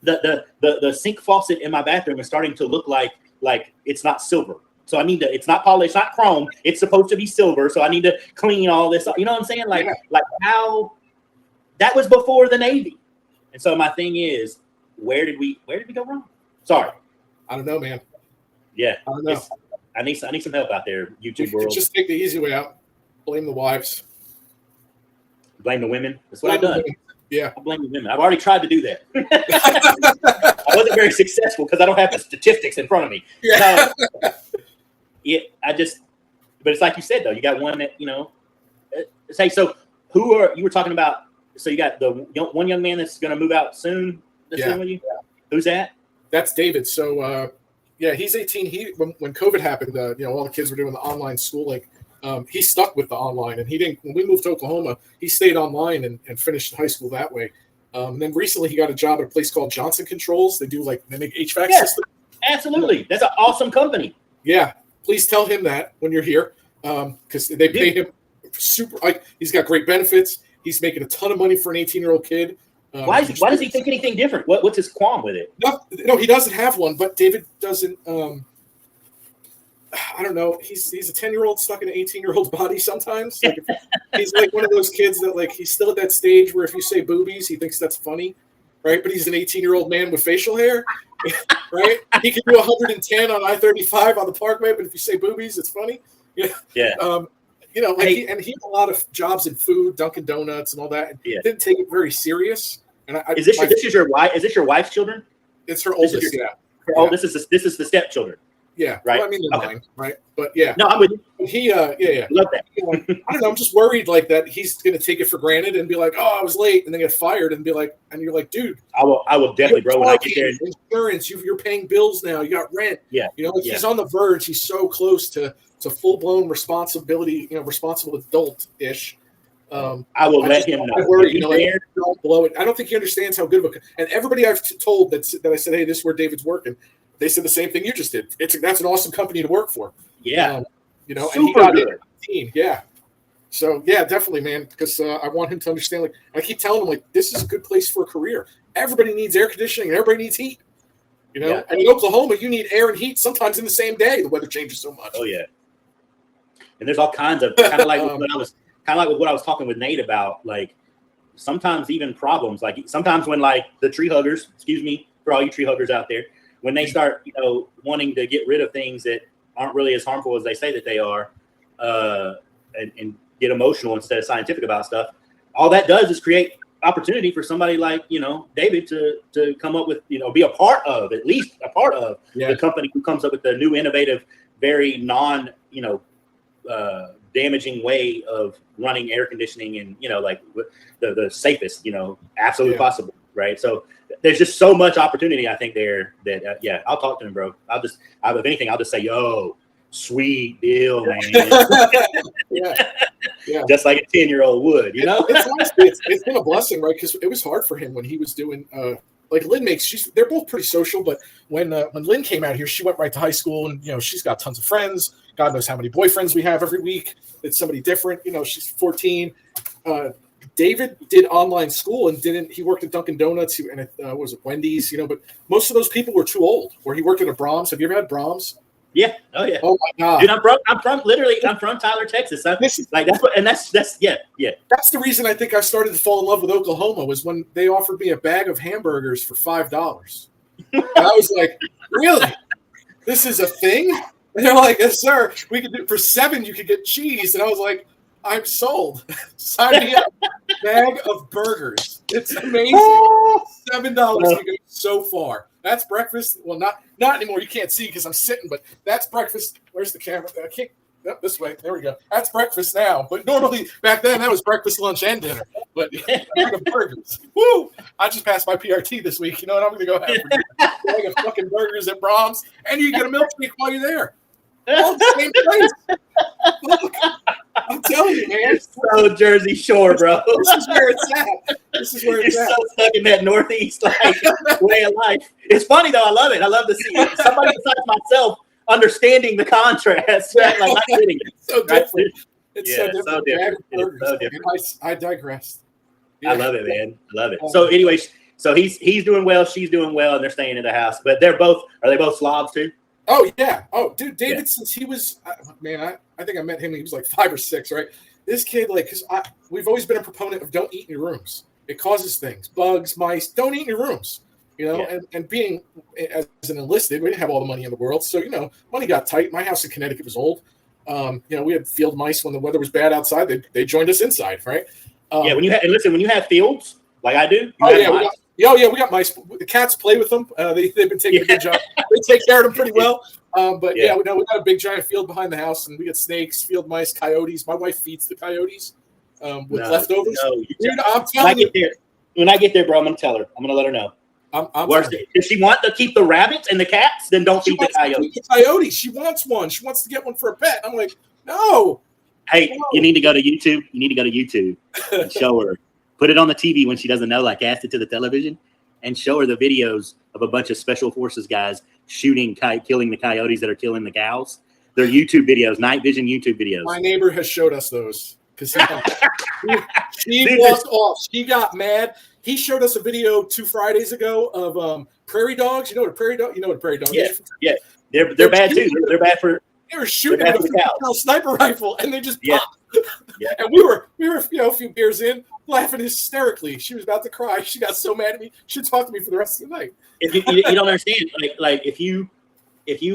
the sink faucet in my bathroom is starting to look like it's not silver. So I need to, it's not polished, it's not chrome. It's supposed to be silver. So I need to clean all this. You know what I'm saying? Like how that was before the Navy. And so my thing is, where did we go wrong? Sorry. I don't know, man. Yeah. I don't know. I need some help out there, YouTube world. Just take the easy way out. Blame the wives. Blame the women. That's what I've done. Yeah. I blame the women. I've already tried to do that. I wasn't very successful because I don't have the statistics in front of me. Yeah. But it's like you said, though, you got one that, you know, say, so you were talking about, so you got the one young man that's going to move out soon. That's with you? Yeah. Who's that? That's David. So, he's 18. When COVID happened, all the kids were doing the online schooling. He stuck with the online, and he didn't. When we moved to Oklahoma, he stayed online and finished high school that way. And then recently, he got a job at a place called Johnson Controls. They make HVAC systems. Absolutely, that's an awesome company. Yeah, please tell him that when you're here, because they pay him super. He's got great benefits. He's making a ton of money for an 18-year-old kid. Why does he think anything different? What's his qualm with it? No, he doesn't have one. But David doesn't. I don't know. He's a 10-year-old stuck in an 18-year-old body sometimes. Like he's like one of those kids that, like, he's still at that stage where if you say boobies, he thinks that's funny, right? But he's an 18-year-old man with facial hair, right? He can do 110 on I-35 on the Parkway, but if you say boobies, it's funny. Yeah. He had a lot of jobs in food, Dunkin' Donuts, and all that. And didn't take it very serious. And Is this your wife? Is this your wife's children? It's her oldest. This is the stepchildren. Yeah, right. Well, I mean, they're mine, right? But yeah, no, I'm with you. He, love that. I don't know. I'm just worried like that. He's gonna take it for granted and be like, "Oh, I was late," and then get fired and be like, and you're like, "Dude, I will definitely, bro. When I get there, insurance, you're paying bills now. You got rent. Yeah, he's on the verge. He's so close to full blown responsibility. Responsible adult ish. I will let him know. I worry, don't blow it. I don't think he understands how good of a. And everybody I've told that I said, "Hey, this is where David's working." They said the same thing you just did. That's an awesome company to work for. Yeah. And he got it on the team. Yeah. So yeah, definitely, man. Because I want him to understand. Like, I keep telling him, like, this is a good place for a career. Everybody needs air conditioning, and everybody needs heat. And in Oklahoma, you need air and heat sometimes in the same day. The weather changes so much. Oh yeah. And there's all kinds of kind of like what I was talking with Nate about. Like, sometimes even problems. Like, sometimes when, like, the tree huggers, excuse me for all you tree huggers out there, when they start, wanting to get rid of things that aren't really as harmful as they say that they are, and get emotional instead of scientific about stuff, all that does is create opportunity for somebody like, David to come up with, be at least a part of the company who comes up with the new innovative, very non, damaging way of running air conditioning and, like the safest, absolutely possible. Right. So there's just so much opportunity, I think, there that, I'll talk to him, bro. If anything, I'll just say, yo, sweet deal, man. Yeah. Just like a 10-year-old would, It's been a blessing, right? Because it was hard for him when he was doing, like Lynn they're both pretty social, but when Lynn came out here, she went right to high school and, she's got tons of friends. God knows how many boyfriends we have every week. It's somebody different. She's 14. David did online school and he worked at Dunkin' Donuts and was it Wendy's, but most of those people were too old. Or he worked at a Brahms. Have you ever had Brahms? Yeah. Oh yeah. Oh my God. Dude, I'm from Tyler, Texas. That's That's the reason I think I started to fall in love with Oklahoma was when they offered me a bag of hamburgers for $5. And I was like, really? This is a thing? And they're like, yes, sir. We could do it for $7. You could get cheese. And I was like, I'm sold. Sign me up. Bag of burgers. It's amazing. $7 can go so far. That's breakfast. Well, not anymore. You can't see because I'm sitting, but that's breakfast. Where's the camera? I can't. Yep, this way. There we go. That's breakfast now. But normally back then that was breakfast, lunch, and dinner. But bag of burgers. Woo! I just passed my PRT this week. You know what I'm going to go have for dinner? Bag of fucking burgers at Brahms, and you get a milkshake while you're there. All the same place. Look, I'm telling you, man. It's so Jersey Shore, bro. This is where it's at. You're so stuck in that Northeast way of life. It's funny though. I love it. I love to see somebody besides myself understanding the contrast. Right? Like, I'm kidding. It's so different. It's so different. I digress. Yeah. I love it, man. I love it. So, anyways, he's doing well. She's doing well, and they're staying in the house. But are they both Slavs too? Oh yeah. Oh, dude, David, since he was, man, I think I met him when he was like 5 or 6, right? This kid, like, because we've always been a proponent of don't eat in your rooms. It causes things, bugs, mice. Don't eat in your rooms, you know. Yeah. And being as an enlisted, we didn't have all the money in the world, so money got tight. My house in Connecticut was old. We had field mice when the weather was bad outside. They joined us inside, right? When you have fields like I do, we got mice. The cats play with them. They've been taking a good job. They take care of them pretty well. We got a big giant field behind the house, and we got snakes, field mice, coyotes. My wife feeds the coyotes with leftovers. No, dude, I'm telling you. When I get there, bro, I'm gonna tell her. I'm gonna let her know. If she wants to keep the rabbits and the cats, then don't feed the coyotes. She wants one. She wants to get one for a pet. I'm like, no. Hey, you need to go to YouTube. You need to go to YouTube and show her. Put it on the TV when she doesn't know, like cast it to the television, and show her the videos of a bunch of special forces guys killing the coyotes that are killing the cows. They're YouTube videos, night vision YouTube videos. My neighbor has showed us those because she walked off. She got mad. He showed us a video 2 Fridays ago of prairie dogs. You know what a prairie dog? You know what a prairie dog is? Yeah. They're bad too. They're bad for. They were shooting with a sniper rifle, and they just popped. Yeah. And we were a few beers in, laughing hysterically. She was about to cry. She got so mad at me. She talked to me for the rest of the night. If you don't understand, like if you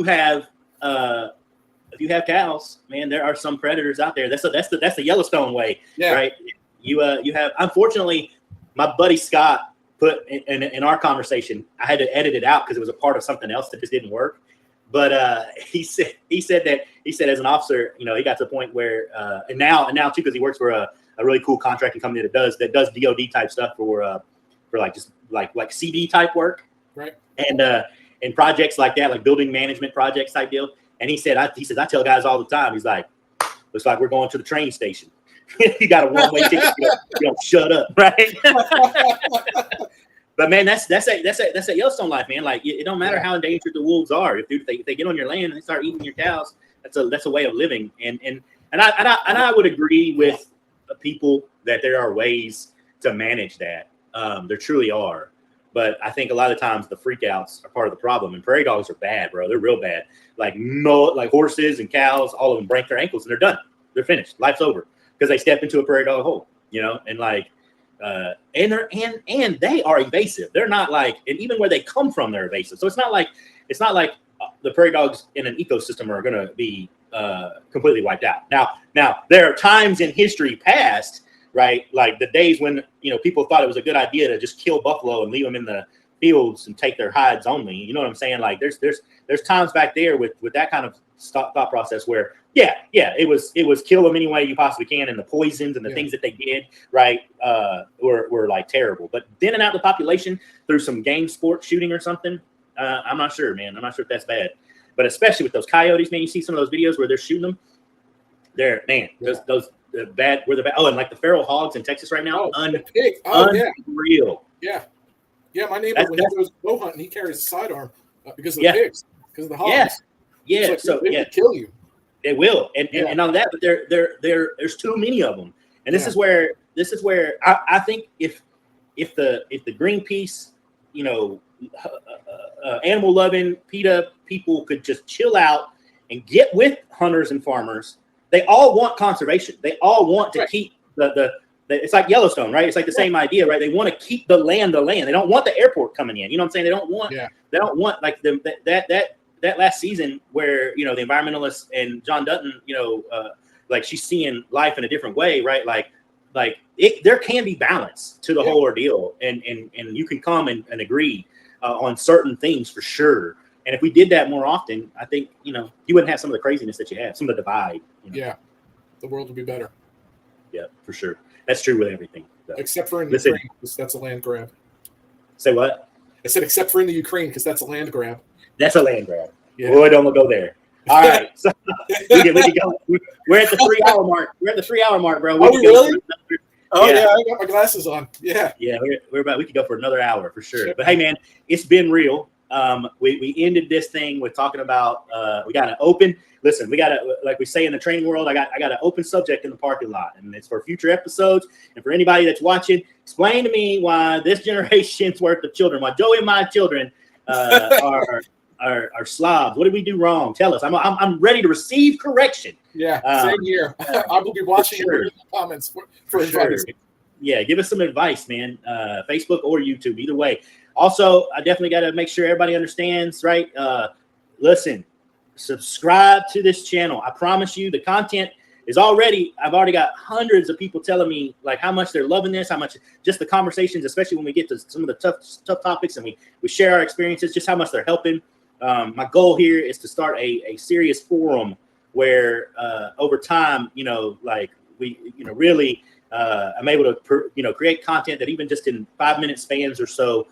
have cows, man, there are some predators out there. That's the Yellowstone way, right? You have, unfortunately, my buddy Scott put in our conversation. I had to edit it out because it was a part of something else that just didn't work. But he said as an officer, he got to the point where and now too, because he works for a really cool contracting company that does DoD type stuff for like just like CD type work, right? And projects like that, like building management projects type deal. And he says I tell guys all the time, he's like, looks like we're going to the train station. You got a one-way ticket. You don't shut up, right? But man, that's a Yellowstone life, man. Like it don't matter how endangered the wolves are. If they get on your land and they start eating your cows, that's a way of living. And I would agree with people that there are ways to manage that. There truly are. But I think a lot of times the freakouts are part of the problem. And prairie dogs are bad, bro. They're real bad. Like horses and cows, all of them break their ankles and they're done. They're finished. Life's over because they step into a prairie dog hole. And like. And they are evasive. They're not like, and even where they come from, they're evasive. So it's not like the prairie dogs in an ecosystem are going to be completely wiped out. Now there are times in history past, right? Like the days when people thought it was a good idea to just kill buffalo and leave them in the fields and take their hides only. You know what I'm saying? Like there's times back there with that kind of thought process where. It was kill them any way you possibly can, and the poisons and the things that they did, right, were like terrible. But thinning out the population through some game sport shooting or something, I'm not sure, man. I'm not sure if that's bad. But especially with those coyotes, man, you see some of those videos where they're shooting them. Those bad. Where the bad. Oh, and like the feral hogs in Texas right now, unreal. Yeah. My neighbor when he goes bow hunting, he carries a sidearm because of the pigs, because of the hogs. Yeah. They will kill you. They will, and on that, but there's too many of them, and this is where I think if the Greenpeace, animal loving PETA people could just chill out and get with hunters and farmers, they all want conservation. They all want to keep the it's like Yellowstone, right? It's like the same idea, right? They want to keep the land. They don't want the airport coming in. You know what I'm saying? They don't want like that last season where, you know, the environmentalists and John Dutton, you know, like she's seeing life in a different way, right? Like there can be balance to the whole ordeal, and you can come and agree on certain things for sure. And if we did that more often, I think, you know, you wouldn't have some of the craziness that you have, some of the divide. You know? Yeah, the world would be better. Yeah, for sure. That's true with everything. So. Except for in Ukraine, because that's a land grab. Say what? I said except for in the Ukraine, because that's a land grab. That's a land grab. Yeah. Boy, don't go there. All right, so we can go. We're at the 3 hour mark. We're at the 3 hour mark, bro. Oh, really? Oh yeah, I got my glasses on. Yeah, we're about. We could go for another hour for sure. But hey, man, it's been real. We ended this thing with talking about we got an open. Listen, we got to, like we say in the training world, I got an open subject in the parking lot, and it's for future episodes. And for anybody that's watching, explain to me why this generation's worth of children, why Joey and my children are slobs. What did we do wrong? Tell us. I'm ready to receive correction. Yeah, same here. I will be watching your comments for sure. Yeah, give us some advice, man. Facebook or YouTube, either way. Also, I definitely got to make sure everybody understands, right? Listen, subscribe to this channel. I promise you the content is I've already got hundreds of people telling me like how much they're loving this, how much just the conversations, especially when we get to some of the tough topics and we share our experiences, just how much they're helping. My goal here is to start a serious forum where over time, you know, like we, you know, really I'm able to, you know, create content that even just in 5-minute spans or so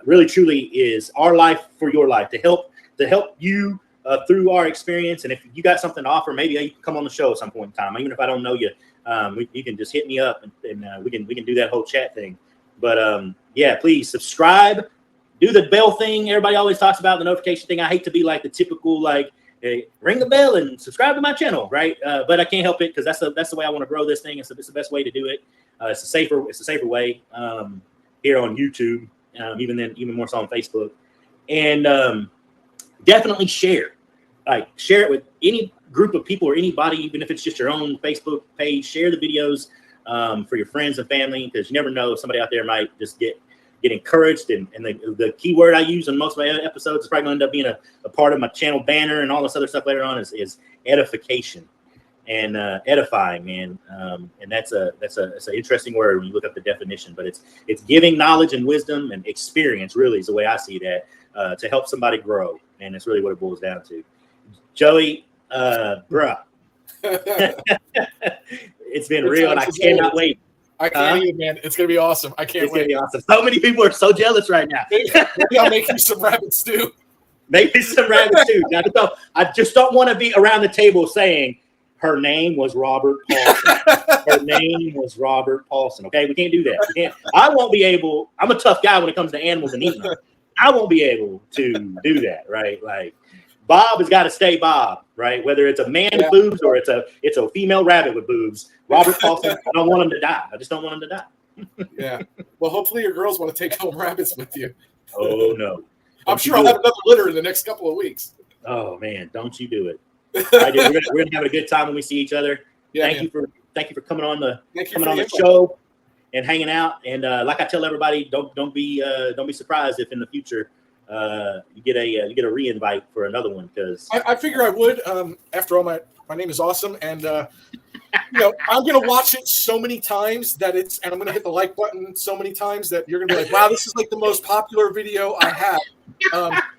really truly is our life for your life, to help you through our experience. And if you got something to offer, maybe you can come on the show at some point in time. Even if I don't know you, you can just hit me up and we can do that whole chat thing. But yeah, please subscribe, do the bell thing. Everybody always talks about the notification thing. I hate to be like the typical like, hey, ring the bell and subscribe to my channel, right? But I can't help it because that's the way I want to grow this thing. It's the best way to do it. It's a safer way here on YouTube. Even more so on Facebook, and definitely share it with any group of people or anybody, even if it's just your own Facebook page. Share the videos for your friends and family, because you never know, somebody out there might just get encouraged. And the key word I use in most of my episodes is probably going to end up being a part of my channel banner and all this other stuff later on is edification and edifying, man. And that's an interesting word when you look up the definition, but it's giving knowledge and wisdom and experience, really is the way I see that, to help somebody grow. And that's really what it boils down to. Joey, bruh, it's been real, and I cannot wait. I can't even, man. It's going to be awesome. I can't wait. It's going to be awesome. So many people are so jealous right now. Maybe I'll make you some rabbit stew. Maybe some rabbit stew. Now, I just don't want to be around the table saying, her name was Robert Paulson. Her name was Robert Paulson. Okay, we can't do that. We can't. I won't be able. I'm a tough guy when it comes to animals and eating them. I won't be able to do that, right? Like Bob has got to stay Bob, right? Whether it's a man with boobs or it's a female rabbit with boobs. Robert Paulson. I don't want him to die. I just don't want him to die. Yeah. Well, hopefully your girls want to take home rabbits with you. Oh no. I'm sure I'll have another litter in the next couple of weeks. Oh man, don't you do it. We're gonna have a good time when we see each other. Yeah, thank you for coming on the show and hanging out. And like I tell everybody, don't be surprised if in the future you get a re-invite for another one, because I figure I would. After all, my name is awesome, and I'm gonna watch it so many times and I'm gonna hit the like button so many times that you're gonna be like, wow, this is like the most popular video I have.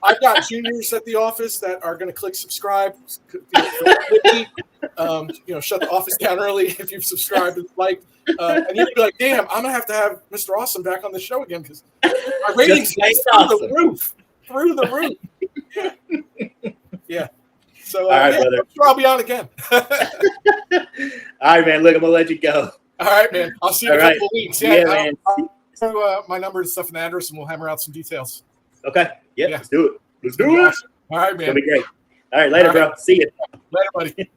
I've got juniors at the office that are going to click subscribe. Shut the office down early if you've subscribed and liked. And you'll be like, damn, I'm going to have Mr. Awesome back on the show again because my ratings are through the roof. Yeah. So, all right, brother. I'm sure I'll be on again. All right, man. Look, I'm going to let you go. All right, man. I'll see you in a couple of weeks. Yeah, man. I'll throw my number and stuff and address, and we'll hammer out some details. Okay. Yep. Yeah. Let's do it. Awesome. All right, man. It'll be great. All right. Later, bro. See you. Later, buddy.